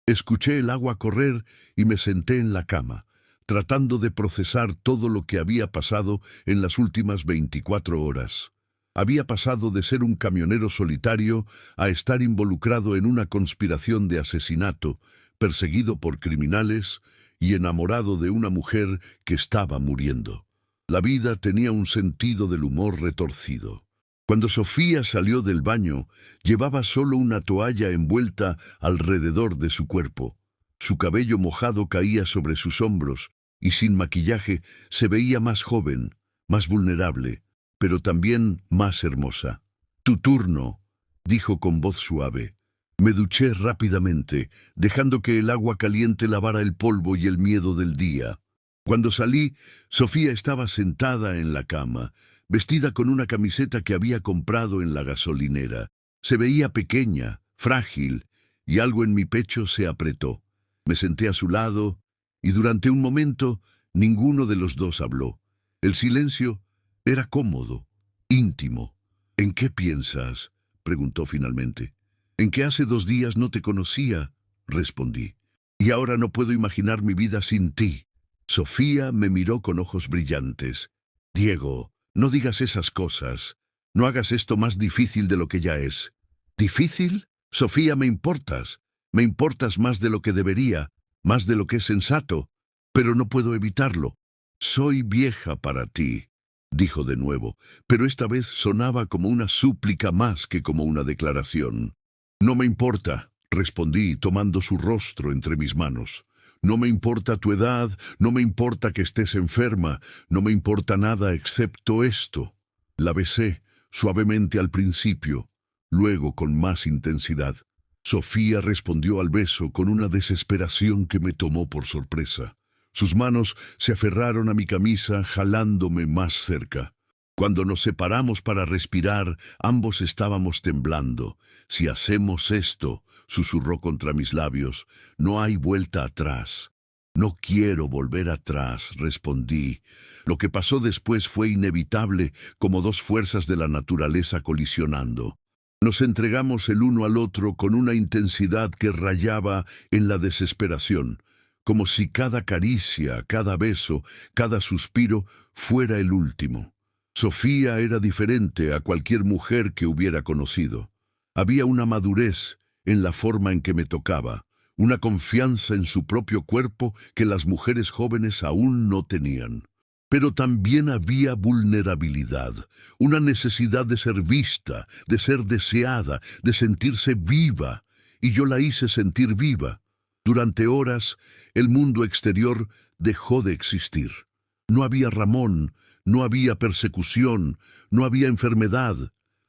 Escuché el agua correr y me senté en la cama, tratando de procesar todo lo que había pasado en las últimas 24 horas. Había pasado de ser un camionero solitario a estar involucrado en una conspiración de asesinato, perseguido por criminales y enamorado de una mujer que estaba muriendo. La vida tenía un sentido del humor retorcido. Cuando Sofía salió del baño, llevaba solo una toalla envuelta alrededor de su cuerpo. Su cabello mojado caía sobre sus hombros y sin maquillaje se veía más joven, más vulnerable, pero también más hermosa. «Tu turno», dijo con voz suave. Me duché rápidamente, dejando que el agua caliente lavara el polvo y el miedo del día. Cuando salí, Sofía estaba sentada en la cama, vestida con una camiseta que había comprado en la gasolinera. Se veía pequeña, frágil, y algo en mi pecho se apretó. Me senté a su lado, y durante un momento ninguno de los dos habló. El silencio era cómodo, íntimo. «¿En qué piensas?», preguntó finalmente. «En que hace 2 días no te conocía», respondí. «Y ahora no puedo imaginar mi vida sin ti». Sofía me miró con ojos brillantes. «Diego, no digas esas cosas. No hagas esto más difícil de lo que ya es». «¿Difícil? Sofía, me importas. Me importas más de lo que debería, más de lo que es sensato. Pero no puedo evitarlo. Soy vieja para ti», dijo de nuevo, pero esta vez sonaba como una súplica más que como una declaración. «No me importa», respondí, tomando su rostro entre mis manos. «No me importa tu edad, no me importa que estés enferma, no me importa nada excepto esto». La besé, suavemente al principio, luego con más intensidad. Sofía respondió al beso con una desesperación que me tomó por sorpresa. Sus manos se aferraron a mi camisa, jalándome más cerca. Cuando nos separamos para respirar, ambos estábamos temblando. «Si hacemos esto», susurró contra mis labios, «no hay vuelta atrás». «No quiero volver atrás», respondí. Lo que pasó después fue inevitable, como 2 fuerzas de la naturaleza colisionando. Nos entregamos el uno al otro con una intensidad que rayaba en la desesperación, como si cada caricia, cada beso, cada suspiro fuera el último. Sofía era diferente a cualquier mujer que hubiera conocido. Había una madurez en la forma en que me tocaba, una confianza en su propio cuerpo que las mujeres jóvenes aún no tenían. Pero también había vulnerabilidad, una necesidad de ser vista, de ser deseada, de sentirse viva, y yo la hice sentir viva. Durante horas, el mundo exterior dejó de existir. No había Ramón, no había persecución, no había enfermedad.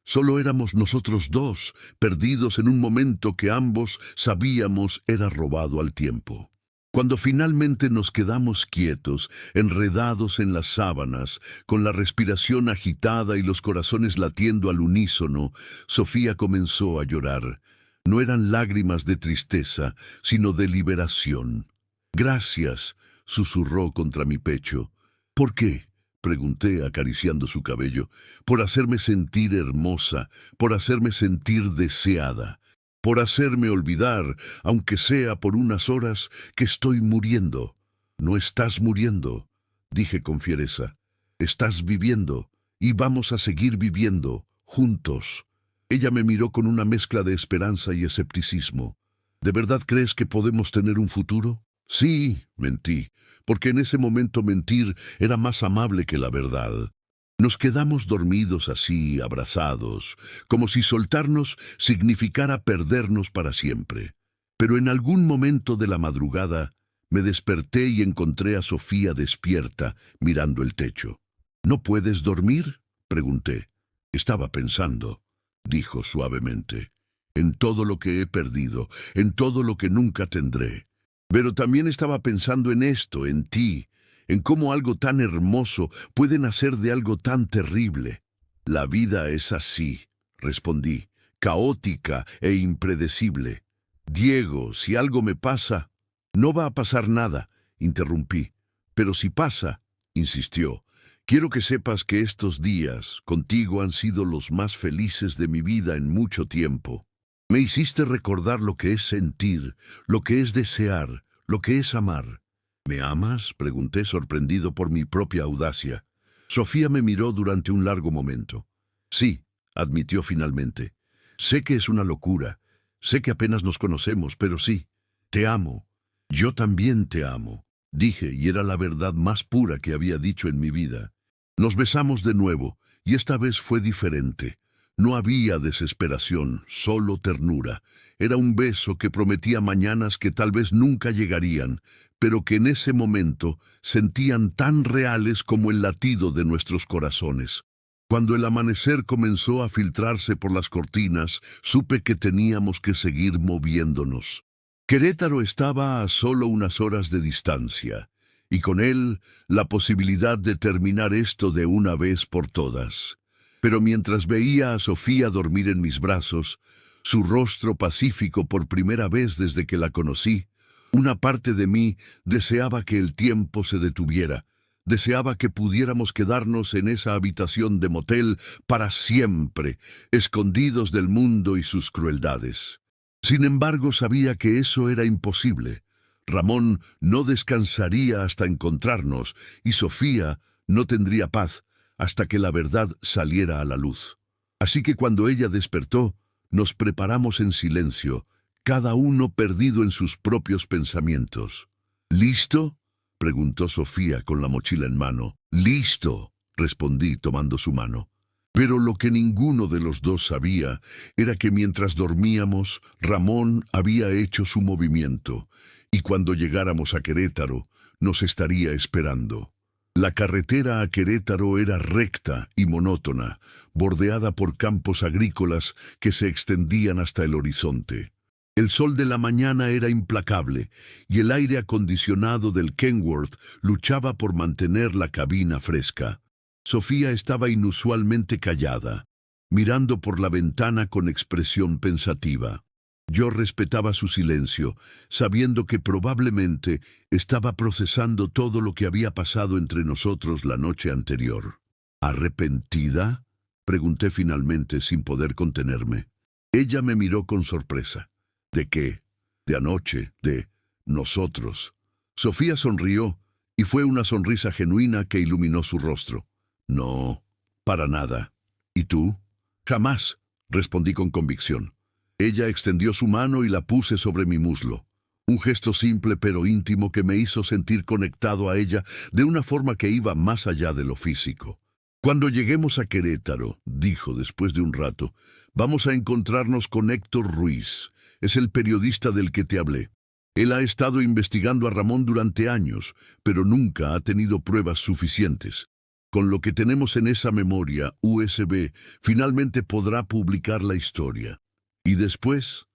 Solo éramos nosotros dos, perdidos en un momento que ambos sabíamos era robado al tiempo. Cuando finalmente nos quedamos quietos, enredados en las sábanas, con la respiración agitada y los corazones latiendo al unísono, Sofía comenzó a llorar. No eran lágrimas de tristeza, sino de liberación. «Gracias», susurró contra mi pecho. «¿Por qué?», pregunté acariciando su cabello. «Por hacerme sentir hermosa, por hacerme sentir deseada, por hacerme olvidar, aunque sea por unas horas, que estoy muriendo». «No estás muriendo», dije con fiereza. «Estás viviendo, y vamos a seguir viviendo, juntos». Ella me miró con una mezcla de esperanza y escepticismo. «¿De verdad crees que podemos tener un futuro?» «Sí», mentí, porque en ese momento mentir era más amable que la verdad. Nos quedamos dormidos así, abrazados, como si soltarnos significara perdernos para siempre. Pero en algún momento de la madrugada me desperté y encontré a Sofía despierta, mirando el techo. «¿No puedes dormir?», pregunté. «Estaba pensando», dijo suavemente, «en todo lo que he perdido, en todo lo que nunca tendré. Pero también estaba pensando en esto, en ti, en cómo algo tan hermoso puede nacer de algo tan terrible». «La vida es así», respondí, «caótica e impredecible. Diego, si algo me pasa...» «No va a pasar nada», interrumpí. «Pero si pasa», insistió, «quiero que sepas que estos días contigo han sido los más felices de mi vida en mucho tiempo. Me hiciste recordar lo que es sentir, lo que es desear, lo que es amar». «¿Me amas?», pregunté sorprendido por mi propia audacia. Sofía me miró durante un largo momento. «Sí», admitió finalmente. «Sé que es una locura, sé que apenas nos conocemos, pero sí, te amo». «Yo también te amo», dije, y era la verdad más pura que había dicho en mi vida. Nos besamos de nuevo, y esta vez fue diferente. No había desesperación, solo ternura. Era un beso que prometía mañanas que tal vez nunca llegarían, pero que en ese momento sentían tan reales como el latido de nuestros corazones. Cuando el amanecer comenzó a filtrarse por las cortinas, supe que teníamos que seguir moviéndonos. Querétaro estaba a solo unas horas de distancia, y con él la posibilidad de terminar esto de una vez por todas. Pero mientras veía a Sofía dormir en mis brazos, su rostro pacífico por primera vez desde que la conocí, una parte de mí deseaba que el tiempo se detuviera. Deseaba que pudiéramos quedarnos en esa habitación de motel para siempre, escondidos del mundo y sus crueldades. Sin embargo, sabía que eso era imposible. Ramón no descansaría hasta encontrarnos, y Sofía no tendría paz hasta que la verdad saliera a la luz. Así que cuando ella despertó, nos preparamos en silencio, cada uno perdido en sus propios pensamientos. ¿Listo?, preguntó Sofía con la mochila en mano. «Listo», respondí tomando su mano. Pero lo que ninguno de los dos sabía era que mientras dormíamos, Ramón había hecho su movimiento, y cuando llegáramos a Querétaro, nos estaría esperando. La carretera a Querétaro era recta y monótona, bordeada por campos agrícolas que se extendían hasta el horizonte. El sol de la mañana era implacable, y el aire acondicionado del Kenworth luchaba por mantener la cabina fresca. Sofía estaba inusualmente callada, mirando por la ventana con expresión pensativa. Yo respetaba su silencio, sabiendo que probablemente estaba procesando todo lo que había pasado entre nosotros la noche anterior. ¿Arrepentida?, pregunté finalmente sin poder contenerme. Ella me miró con sorpresa. ¿De qué? De anoche, de nosotros. Sofía sonrió, y fue una sonrisa genuina que iluminó su rostro. No, para nada. ¿Y tú? Jamás, respondí con convicción. Ella extendió su mano y la puse sobre mi muslo. Un gesto simple pero íntimo que me hizo sentir conectado a ella de una forma que iba más allá de lo físico. Cuando lleguemos a Querétaro, dijo después de un rato, vamos a encontrarnos con Héctor Ruiz. Es el periodista del que te hablé. Él ha estado investigando a Ramón durante años, pero nunca ha tenido pruebas suficientes. Con lo que tenemos en esa memoria USB, finalmente podrá publicar la historia. Y después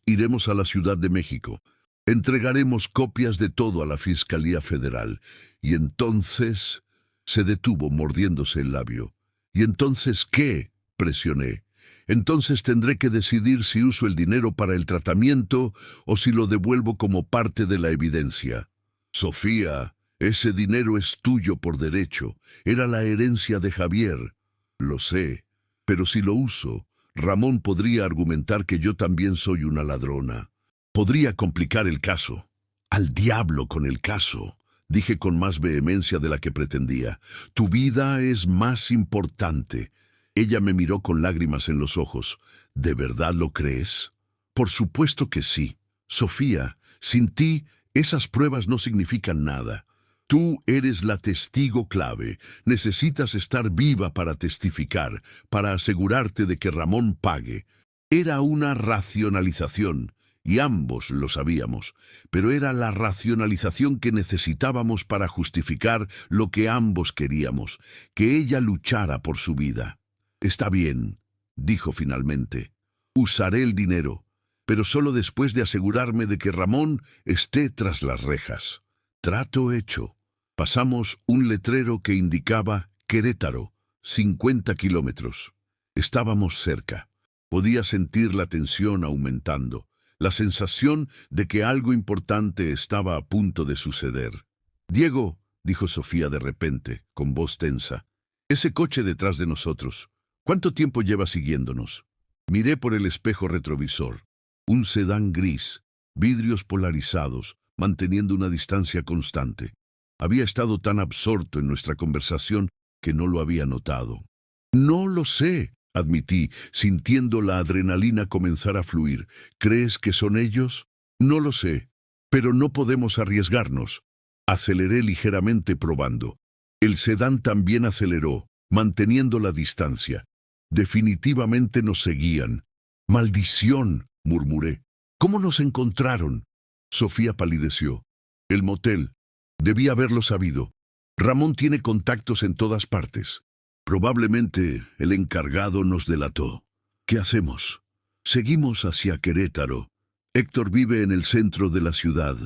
iremos a la Ciudad de México. Entregaremos copias de todo a la Fiscalía Federal. Y entonces... Se detuvo mordiéndose el labio. ¿Y entonces qué?, presioné. Entonces tendré que decidir si uso el dinero para el tratamiento o si lo devuelvo como parte de la evidencia. Sofía, ese dinero es tuyo por derecho. Era la herencia de Javier. Lo sé, pero si lo uso, Ramón podría argumentar que yo también soy una ladrona. Podría complicar el caso. Al diablo con el caso, dije con más vehemencia de la que pretendía. Tu vida es más importante. Ella me miró con lágrimas en los ojos. ¿De verdad lo crees? Por supuesto que sí. Sofía, sin ti, esas pruebas no significan nada. Tú eres la testigo clave. Necesitas estar viva para testificar, para asegurarte de que Ramón pague. Era una racionalización, y ambos lo sabíamos, pero era la racionalización que necesitábamos para justificar lo que ambos queríamos, que ella luchara por su vida. Está bien, dijo finalmente. Usaré el dinero, pero solo después de asegurarme de que Ramón esté tras las rejas. Trato hecho. Pasamos un letrero que indicaba Querétaro, 50 kilómetros. Estábamos cerca. Podía sentir la tensión aumentando, la sensación de que algo importante estaba a punto de suceder. «Diego», dijo Sofía de repente, con voz tensa, «ese coche detrás de nosotros, ¿cuánto tiempo lleva siguiéndonos?» Miré por el espejo retrovisor. Un sedán gris, vidrios polarizados, manteniendo una distancia constante. Había estado tan absorto en nuestra conversación que no lo había notado. «No lo sé», admití, sintiendo la adrenalina comenzar a fluir. «¿Crees que son ellos?» «No lo sé, pero no podemos arriesgarnos». Aceleré ligeramente probando. El sedán también aceleró, manteniendo la distancia. Definitivamente nos seguían. ¡Maldición!, murmuré. ¿Cómo nos encontraron? Sofía palideció. El motel. Debía haberlo sabido. Ramón tiene contactos en todas partes. Probablemente el encargado nos delató. ¿Qué hacemos? Seguimos hacia Querétaro. Héctor vive en el centro de la ciudad.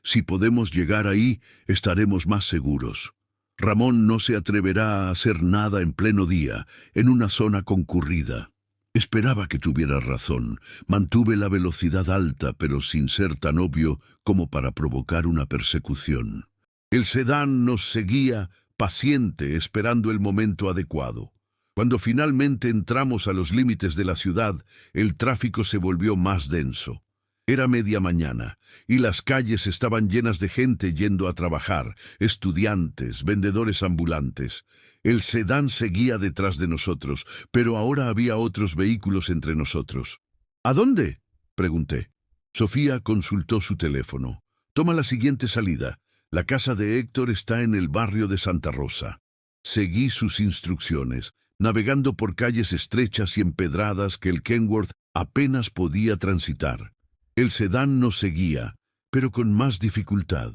Si podemos llegar ahí, estaremos más seguros. Ramón no se atreverá a hacer nada en pleno día, en una zona concurrida. Esperaba que tuviera razón. Mantuve la velocidad alta, pero sin ser tan obvio como para provocar una persecución. El sedán nos seguía, paciente, esperando el momento adecuado. Cuando finalmente entramos a los límites de la ciudad, el tráfico se volvió más denso. Era media mañana, y las calles estaban llenas de gente yendo a trabajar, estudiantes, vendedores ambulantes. El sedán seguía detrás de nosotros, pero ahora había otros vehículos entre nosotros. ¿A dónde?, pregunté. Sofía consultó su teléfono. Toma la siguiente salida. La casa de Héctor está en el barrio de Santa Rosa. Seguí sus instrucciones, navegando por calles estrechas y empedradas que el Kenworth apenas podía transitar. El sedán nos seguía, pero con más dificultad.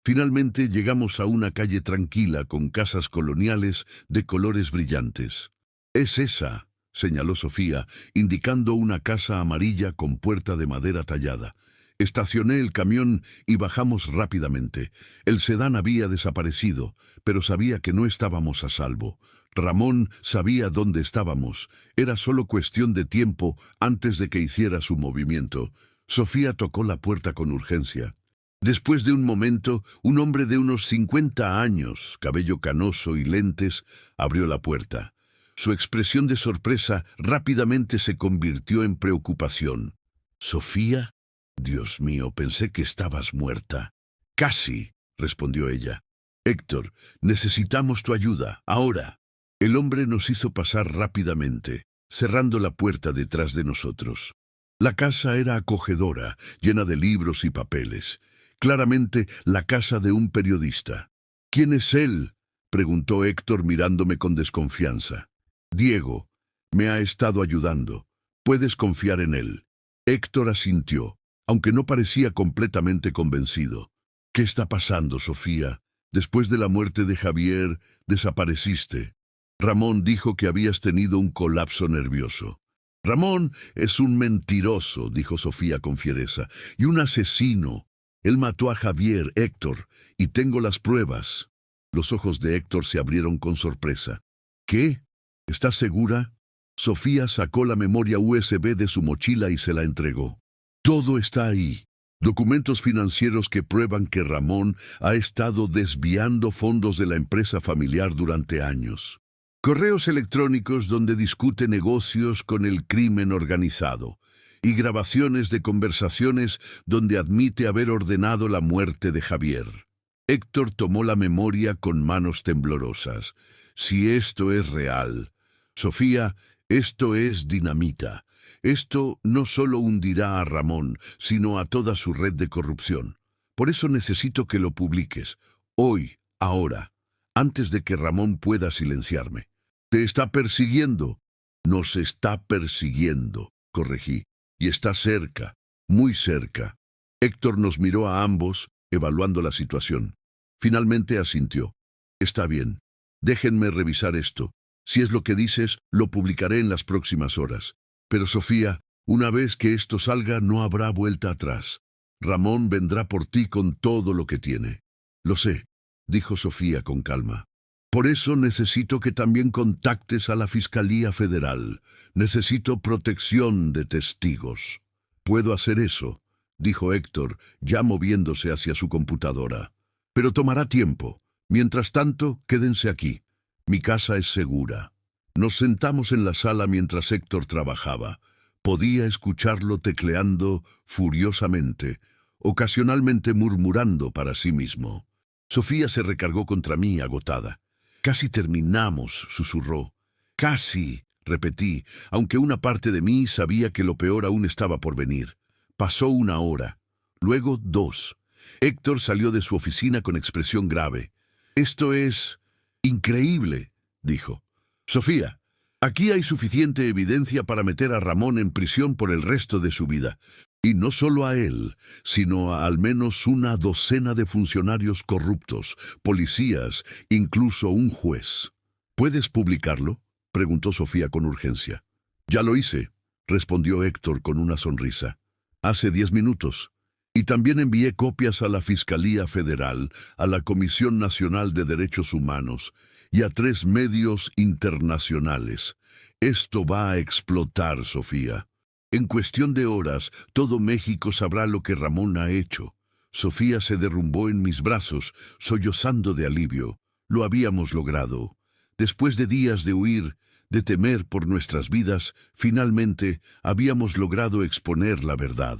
Finalmente llegamos a una calle tranquila con casas coloniales de colores brillantes. «Es esa», señaló Sofía, indicando una casa amarilla con puerta de madera tallada. Estacioné el camión y bajamos rápidamente. El sedán había desaparecido, pero sabía que no estábamos a salvo. Ramón sabía dónde estábamos. Era solo cuestión de tiempo antes de que hiciera su movimiento. Sofía tocó la puerta con urgencia. Después de un momento, un hombre de unos 50 años, cabello canoso y lentes, abrió la puerta. Su expresión de sorpresa rápidamente se convirtió en preocupación. «¿Sofía? Dios mío, pensé que estabas muerta». «Casi», respondió ella. «Héctor, necesitamos tu ayuda, ahora». El hombre nos hizo pasar rápidamente, cerrando la puerta detrás de nosotros. La casa era acogedora, llena de libros y papeles. Claramente la casa de un periodista. «¿Quién es él?», preguntó Héctor mirándome con desconfianza. «Diego. Me ha estado ayudando. Puedes confiar en él». Héctor asintió, aunque no parecía completamente convencido. «¿Qué está pasando, Sofía? Después de la muerte de Javier, desapareciste. Ramón dijo que habías tenido un colapso nervioso». «Ramón es un mentiroso», dijo Sofía con fiereza, «y un asesino. Él mató a Javier, Héctor, y tengo las pruebas». Los ojos de Héctor se abrieron con sorpresa. «¿Qué? ¿Estás segura?». Sofía sacó la memoria USB de su mochila y se la entregó. «Todo está ahí. Documentos financieros que prueban que Ramón ha estado desviando fondos de la empresa familiar durante años. Correos electrónicos donde discute negocios con el crimen organizado. Y grabaciones de conversaciones donde admite haber ordenado la muerte de Javier». Héctor tomó la memoria con manos temblorosas. «Si esto es real, Sofía, esto es dinamita. Esto no solo hundirá a Ramón, sino a toda su red de corrupción. Por eso necesito que lo publiques. Hoy, ahora, antes de que Ramón pueda silenciarme». «¿Te está persiguiendo?». «Nos está persiguiendo», corregí. «Y está cerca, muy cerca». Héctor nos miró a ambos, evaluando la situación. Finalmente asintió. «Está bien. Déjenme revisar esto. Si es lo que dices, lo publicaré en las próximas horas. Pero Sofía, una vez que esto salga, no habrá vuelta atrás. Ramón vendrá por ti con todo lo que tiene». «Lo sé», dijo Sofía con calma. «Por eso necesito que también contactes a la Fiscalía Federal. Necesito protección de testigos». «Puedo hacer eso», dijo Héctor, ya moviéndose hacia su computadora. «Pero tomará tiempo. Mientras tanto, quédense aquí. Mi casa es segura». Nos sentamos en la sala mientras Héctor trabajaba. Podía escucharlo tecleando furiosamente, ocasionalmente murmurando para sí mismo. Sofía se recargó contra mí, agotada. «Casi terminamos», susurró. «Casi», repetí, aunque una parte de mí sabía que lo peor aún estaba por venir. Pasó 1 hora, luego 2. Héctor salió de su oficina con expresión grave. «Esto es increíble», dijo. «Sofía, Aquí hay suficiente evidencia para meter a Ramón en prisión por el resto de su vida. Y no solo a él, sino a al menos una docena de funcionarios corruptos, policías, incluso un juez. ¿Puedes publicarlo?, preguntó Sofía con urgencia. Ya lo hice, respondió Héctor con una sonrisa. Hace 10 minutos. Y también envié copias a la Fiscalía Federal, a la Comisión Nacional de Derechos Humanos y a 3 medios internacionales. Esto va a explotar, Sofía. En cuestión de horas, todo México sabrá lo que Ramón ha hecho. Sofía se derrumbó en mis brazos, sollozando de alivio. Lo habíamos logrado. Después de días de huir, de temer por nuestras vidas, finalmente habíamos logrado exponer la verdad.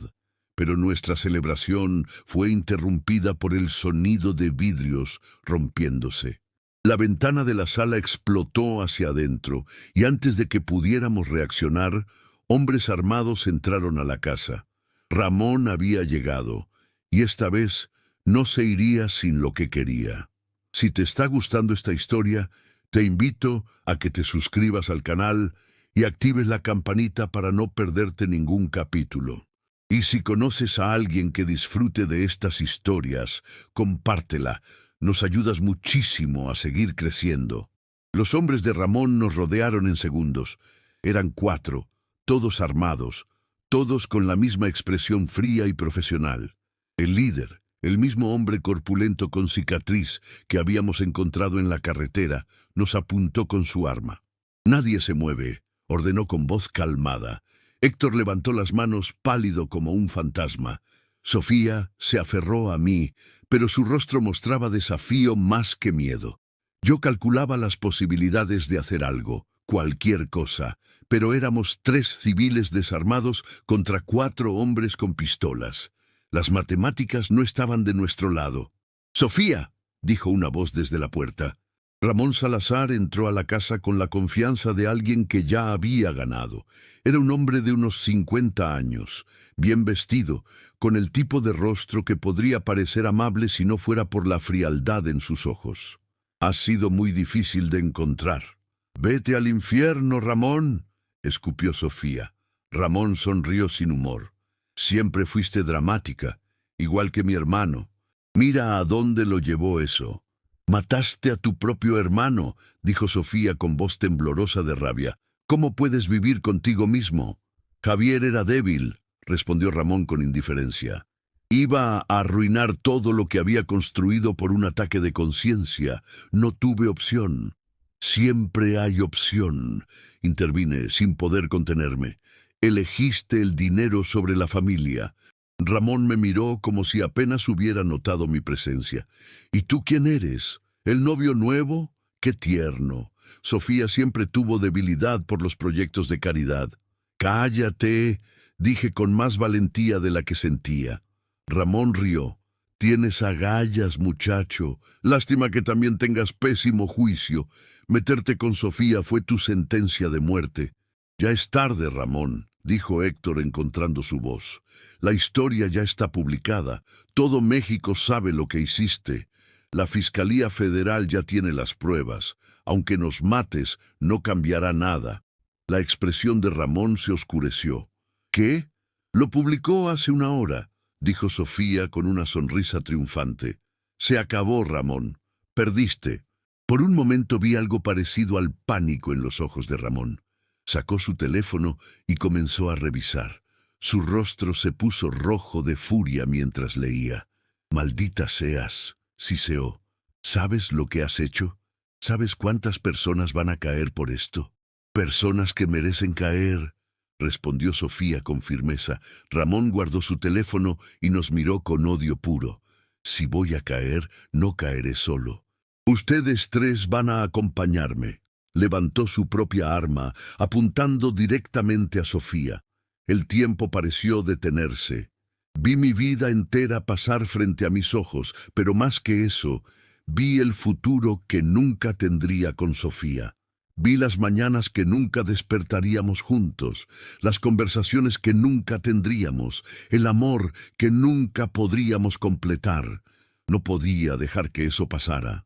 Pero nuestra celebración fue interrumpida por el sonido de vidrios rompiéndose. La ventana de la sala explotó hacia adentro, y antes de que pudiéramos reaccionar, hombres armados entraron a la casa. Ramón había llegado, y esta vez no se iría sin lo que quería. Si te está gustando esta historia, te invito a que te suscribas al canal y actives la campanita para no perderte ningún capítulo. Y si conoces a alguien que disfrute de estas historias, compártela. Nos ayudas muchísimo a seguir creciendo. Los hombres de Ramón nos rodearon en segundos. Eran 4, todos armados, todos con la misma expresión fría y profesional. El líder, el mismo hombre corpulento con cicatriz que habíamos encontrado en la carretera, nos apuntó con su arma. «Nadie se mueve», ordenó con voz calmada. Héctor levantó las manos pálido como un fantasma. Sofía se aferró a mí, pero su rostro mostraba desafío más que miedo. Yo calculaba las posibilidades de hacer algo, cualquier cosa, pero éramos 3 civiles desarmados contra 4 hombres con pistolas. Las matemáticas no estaban de nuestro lado. «¡Sofía!», dijo una voz desde la puerta. Ramón Salazar entró a la casa con la confianza de alguien que ya había ganado. Era un hombre de unos 50 años, bien vestido, con el tipo de rostro que podría parecer amable si no fuera por la frialdad en sus ojos. «Has sido muy difícil de encontrar». «Vete al infierno, Ramón», escupió Sofía. Ramón sonrió sin humor. «Siempre fuiste dramática, igual que mi hermano. Mira a dónde lo llevó eso». «Mataste a tu propio hermano», dijo Sofía con voz temblorosa de rabia. «¿Cómo puedes vivir contigo mismo?» «Javier era débil», respondió Ramón con indiferencia. «Iba a arruinar todo lo que había construido por un ataque de conciencia. No tuve opción». «Siempre hay opción», intervine sin poder contenerme. «Elegiste el dinero sobre la familia». Ramón me miró como si apenas hubiera notado mi presencia. «¿Y tú quién eres? ¿El novio nuevo? ¡Qué tierno!». Sofía siempre tuvo debilidad por los proyectos de caridad. «Cállate», dije con más valentía de la que sentía. Ramón rió. «Tienes agallas, muchacho. Lástima que también tengas pésimo juicio. Meterte con Sofía fue tu sentencia de muerte». «Ya es tarde, Ramón», dijo Héctor encontrando su voz. «La historia ya está publicada. Todo México sabe lo que hiciste. La Fiscalía Federal ya tiene las pruebas. Aunque nos mates, no cambiará nada». La expresión de Ramón se oscureció. «¿Qué? Lo publicó hace una hora», dijo Sofía con una sonrisa triunfante. «Se acabó, Ramón. Perdiste». Por un momento vi algo parecido al pánico en los ojos de Ramón. Sacó su teléfono y comenzó a revisar. Su rostro se puso rojo de furia mientras leía. «Maldita seas», siseó. «¿Sabes lo que has hecho? ¿Sabes cuántas personas van a caer por esto? Personas que merecen caer», respondió Sofía con firmeza. Ramón guardó su teléfono y nos miró con odio puro. «Si voy a caer, no caeré solo. Ustedes 3 van a acompañarme». Levantó su propia arma, apuntando directamente a Sofía. El tiempo pareció detenerse. Vi mi vida entera pasar frente a mis ojos, pero más que eso, vi el futuro que nunca tendría con Sofía. Vi las mañanas que nunca despertaríamos juntos, las conversaciones que nunca tendríamos, el amor que nunca podríamos completar. No podía dejar que eso pasara.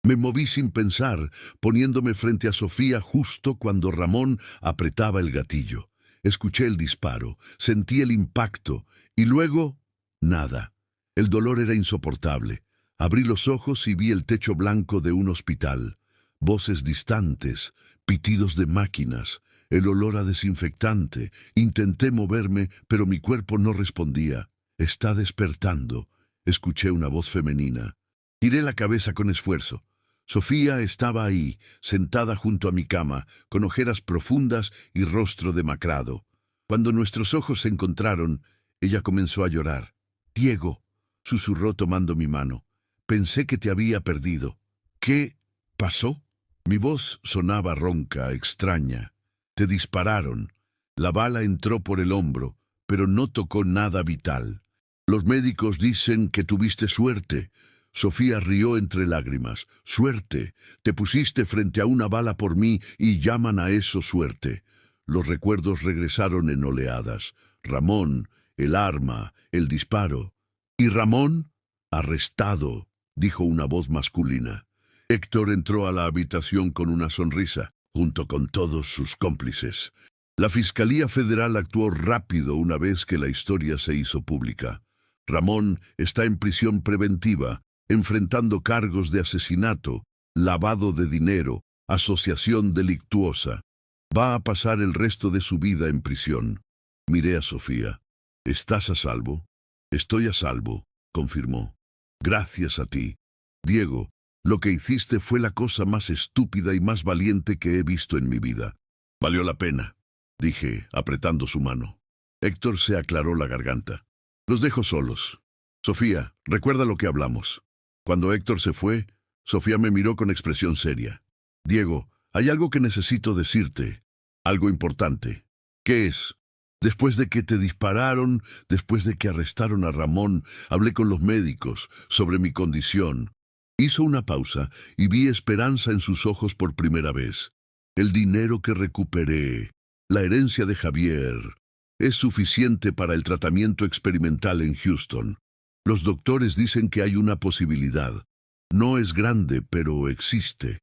Me moví sin pensar, poniéndome frente a Sofía justo cuando Ramón apretaba el gatillo. Escuché el disparo, sentí el impacto y luego nada. El dolor era insoportable. Abrí los ojos y vi el techo blanco de un hospital. Voces distantes, pitidos de máquinas, el olor a desinfectante. Intenté moverme, pero mi cuerpo no respondía. «Está despertando», escuché una voz femenina. Giré la cabeza con esfuerzo. Sofía estaba ahí, sentada junto a mi cama, con ojeras profundas y rostro demacrado. Cuando nuestros ojos se encontraron, ella comenzó a llorar. «Diego», susurró tomando mi mano, «pensé que te había perdido». «¿Qué pasó?» Mi voz sonaba ronca, extraña. «Te dispararon. La bala entró por el hombro, pero no tocó nada vital. Los médicos dicen que tuviste suerte». Sofía rió entre lágrimas. «Suerte. Te pusiste frente a una bala por mí y llaman a eso suerte». Los recuerdos regresaron en oleadas. Ramón, el arma, el disparo. «¿Y Ramón?» «Arrestado», dijo una voz masculina. Héctor entró a la habitación con una sonrisa, junto con todos sus cómplices. La Fiscalía Federal actuó rápido una vez que la historia se hizo pública. Ramón está en prisión preventiva, enfrentando cargos de asesinato, lavado de dinero, asociación delictuosa. Va a pasar el resto de su vida en prisión. Miré a Sofía. «¿Estás a salvo?» «Estoy a salvo», confirmó. «Gracias a ti. Diego, lo que hiciste fue la cosa más estúpida y más valiente que he visto en mi vida». «Valió la pena», dije, apretando su mano. Héctor se aclaró la garganta. «Los dejo solos. Sofía, recuerda lo que hablamos». Cuando Héctor se fue, Sofía me miró con expresión seria. «Diego, hay algo que necesito decirte. Algo importante». «¿Qué es?» «Después de que te dispararon, después de que arrestaron a Ramón, hablé con los médicos sobre mi condición». Hizo una pausa y vi esperanza en sus ojos por primera vez. «El dinero que recuperé, la herencia de Javier, es suficiente para el tratamiento experimental en Houston. Los doctores dicen que hay una posibilidad. No es grande, pero existe».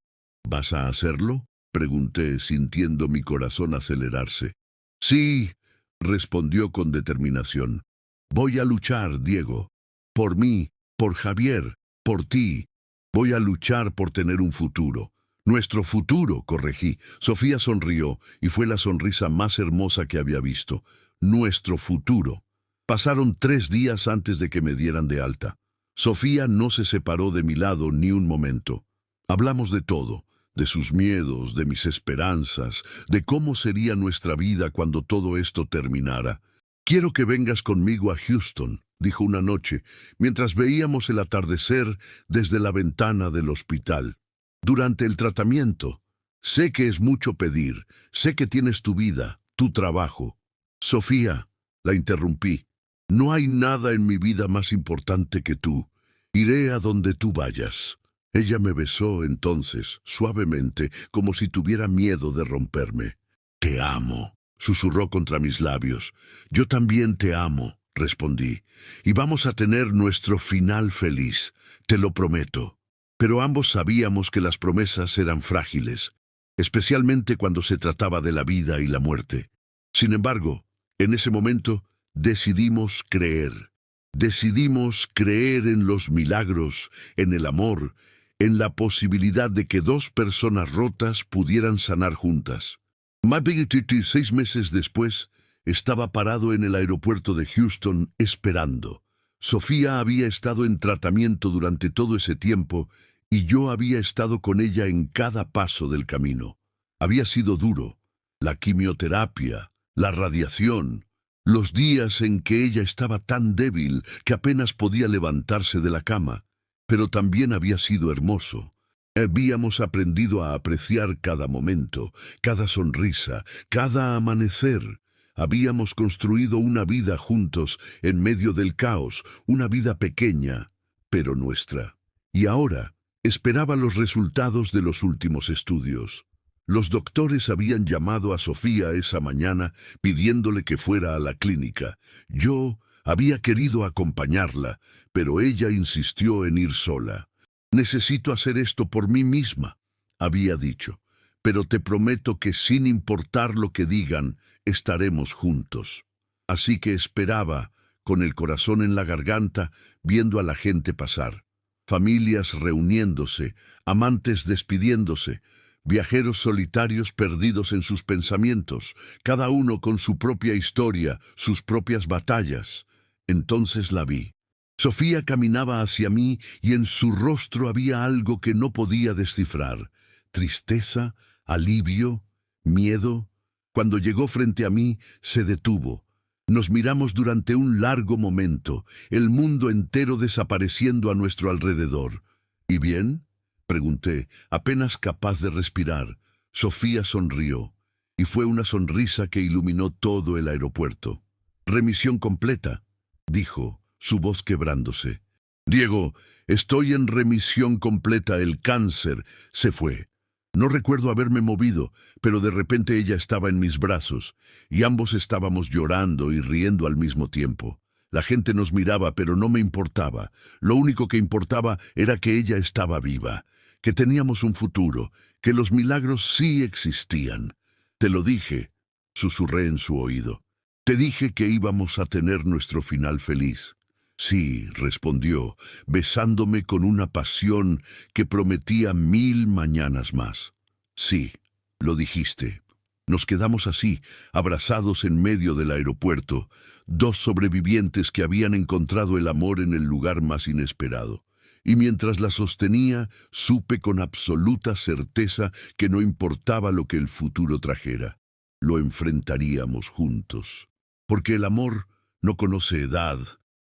«¿Vas a hacerlo?», pregunté, sintiendo mi corazón acelerarse. «Sí», respondió con determinación. «Voy a luchar, Diego. Por mí, por Javier, por ti. Voy a luchar por tener un futuro». «Nuestro futuro», corregí. Sofía sonrió, y fue la sonrisa más hermosa que había visto. «Nuestro futuro». Pasaron 3 días antes de que me dieran de alta. Sofía no se separó de mi lado ni un momento. Hablamos de todo, de sus miedos, de mis esperanzas, de cómo sería nuestra vida cuando todo esto terminara. «Quiero que vengas conmigo a Houston», dijo una noche, mientras veíamos el atardecer desde la ventana del hospital. «Durante el tratamiento. Sé que es mucho pedir, sé que tienes tu vida, tu trabajo». «Sofía», la interrumpí, «no hay nada en mi vida más importante que tú. Iré a donde tú vayas». Ella me besó entonces, suavemente, como si tuviera miedo de romperme. «Te amo», susurró contra mis labios. «Yo también te amo», respondí, «y vamos a tener nuestro final feliz, te lo prometo». Pero ambos sabíamos que las promesas eran frágiles, especialmente cuando se trataba de la vida y la muerte. Sin embargo, en ese momento decidimos creer. Decidimos creer en los milagros, en el amor, en la posibilidad de que 2 personas rotas pudieran sanar juntas. Mabigititi, 6 meses después, estaba parado en el aeropuerto de Houston esperando. Sofía había estado en tratamiento durante todo ese tiempo y yo había estado con ella en cada paso del camino. Había sido duro. La quimioterapia, la radiación, los días en que ella estaba tan débil que apenas podía levantarse de la cama. Pero también había sido hermoso. Habíamos aprendido a apreciar cada momento, cada sonrisa, cada amanecer. Habíamos construido una vida juntos en medio del caos, una vida pequeña, pero nuestra. Y ahora esperaba los resultados de los últimos estudios. Los doctores habían llamado a Sofía esa mañana pidiéndole que fuera a la clínica. Yo había querido acompañarla, pero ella insistió en ir sola. Necesito hacer esto por mí misma, había dicho, pero te prometo que sin importar lo que digan, estaremos juntos. Así que esperaba, con el corazón en la garganta, viendo a la gente pasar. Familias reuniéndose, amantes despidiéndose, viajeros solitarios perdidos en sus pensamientos, cada uno con su propia historia, sus propias batallas. Entonces la vi. Sofía caminaba hacia mí y en su rostro había algo que no podía descifrar. Tristeza, alivio, miedo. Cuando llegó frente a mí, se detuvo. Nos miramos durante un largo momento, el mundo entero desapareciendo a nuestro alrededor. ¿Y bien?, pregunté, apenas capaz de respirar. Sofía sonrió, y fue una sonrisa que iluminó todo el aeropuerto. «Remisión completa», dijo, su voz quebrándose. «Diego, estoy en remisión completa, el cáncer se fue». No recuerdo haberme movido, pero de repente ella estaba en mis brazos, y ambos estábamos llorando y riendo al mismo tiempo. La gente nos miraba, pero no me importaba. Lo único que importaba era que ella estaba viva, que teníamos un futuro, que los milagros sí existían. «Te lo dije», susurré en su oído. «Te dije que íbamos a tener nuestro final feliz». «Sí», respondió, besándome con una pasión que prometía 1000 mañanas más. «Sí, lo dijiste». Nos quedamos así, abrazados en medio del aeropuerto, dos sobrevivientes que habían encontrado el amor en el lugar más inesperado. Y mientras la sostenía, supe con absoluta certeza que no importaba lo que el futuro trajera. Lo enfrentaríamos juntos. Porque el amor no conoce edad,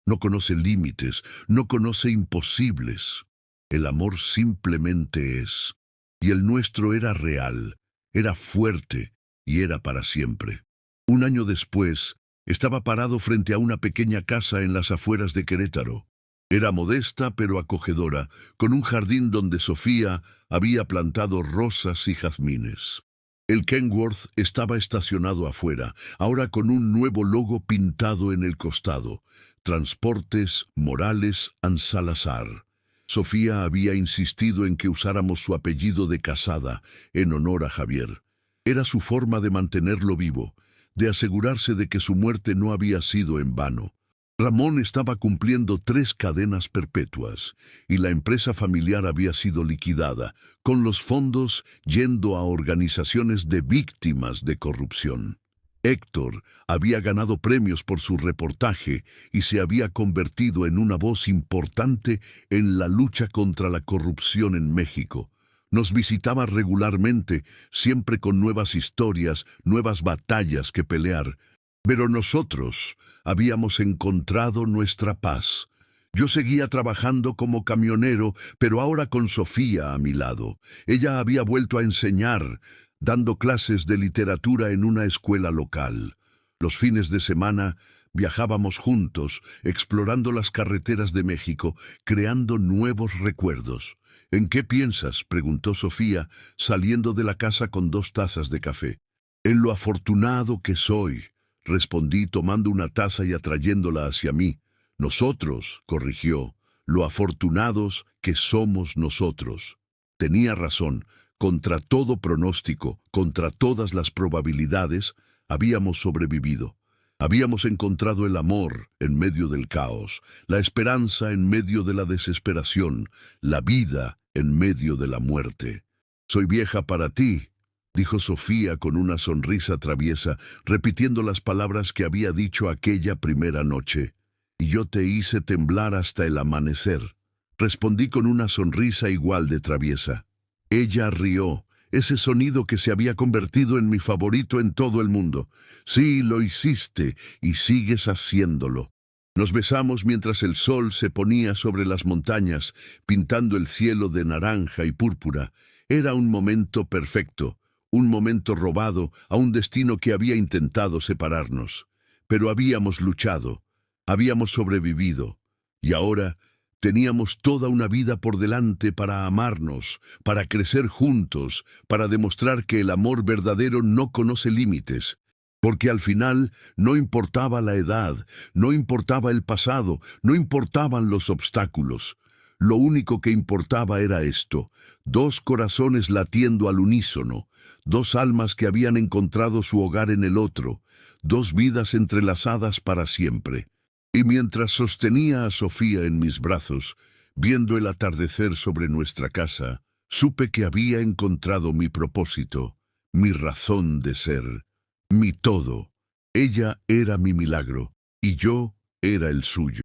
no conoce límites, no conoce imposibles. El amor simplemente es. Y el nuestro era real, era fuerte y era para siempre. Un año después, estaba parado frente a una pequeña casa en las afueras de Querétaro. Era modesta pero acogedora, con un jardín donde Sofía había plantado rosas y jazmines. El Kenworth estaba estacionado afuera, ahora con un nuevo logo pintado en el costado: Transportes Morales and Salazar. Sofía había insistido en que usáramos su apellido de casada, en honor a Javier. Era su forma de mantenerlo vivo, de asegurarse de que su muerte no había sido en vano. Ramón estaba cumpliendo 3 cadenas perpetuas, y la empresa familiar había sido liquidada, con los fondos yendo a organizaciones de víctimas de corrupción. Héctor había ganado premios por su reportaje y se había convertido en una voz importante en la lucha contra la corrupción en México. Nos visitaba regularmente, siempre con nuevas historias, nuevas batallas que pelear. Pero nosotros habíamos encontrado nuestra paz. Yo seguía trabajando como camionero, pero ahora con Sofía a mi lado. Ella había vuelto a enseñar, dando clases de literatura en una escuela local. Los fines de semana viajábamos juntos, explorando las carreteras de México, creando nuevos recuerdos. «¿En qué piensas?», preguntó Sofía, saliendo de la casa con 2 tazas de café. «En lo afortunado que soy», respondí tomando una taza y atrayéndola hacia mí. «Nosotros», corrigió, «lo afortunados que somos nosotros». Tenía razón. Contra todo pronóstico, contra todas las probabilidades, habíamos sobrevivido. Habíamos encontrado el amor en medio del caos, la esperanza en medio de la desesperación, la vida en medio de la muerte. «Soy vieja para ti», dijo Sofía con una sonrisa traviesa, repitiendo las palabras que había dicho aquella primera noche. «Y yo te hice temblar hasta el amanecer», respondí con una sonrisa igual de traviesa. Ella rió, ese sonido que se había convertido en mi favorito en todo el mundo. «Sí, lo hiciste y sigues haciéndolo». Nos besamos mientras el sol se ponía sobre las montañas, pintando el cielo de naranja y púrpura. Era un momento perfecto, un momento robado a un destino que había intentado separarnos. Pero habíamos luchado, habíamos sobrevivido, y ahora teníamos toda una vida por delante para amarnos, para crecer juntos, para demostrar que el amor verdadero no conoce límites. Porque al final no importaba la edad, no importaba el pasado, no importaban los obstáculos. Lo único que importaba era esto: dos corazones latiendo al unísono, dos almas que habían encontrado su hogar en el otro, dos vidas entrelazadas para siempre. Y mientras sostenía a Sofía en mis brazos, viendo el atardecer sobre nuestra casa, supe que había encontrado mi propósito, mi razón de ser, mi todo. Ella era mi milagro, y yo era el suyo.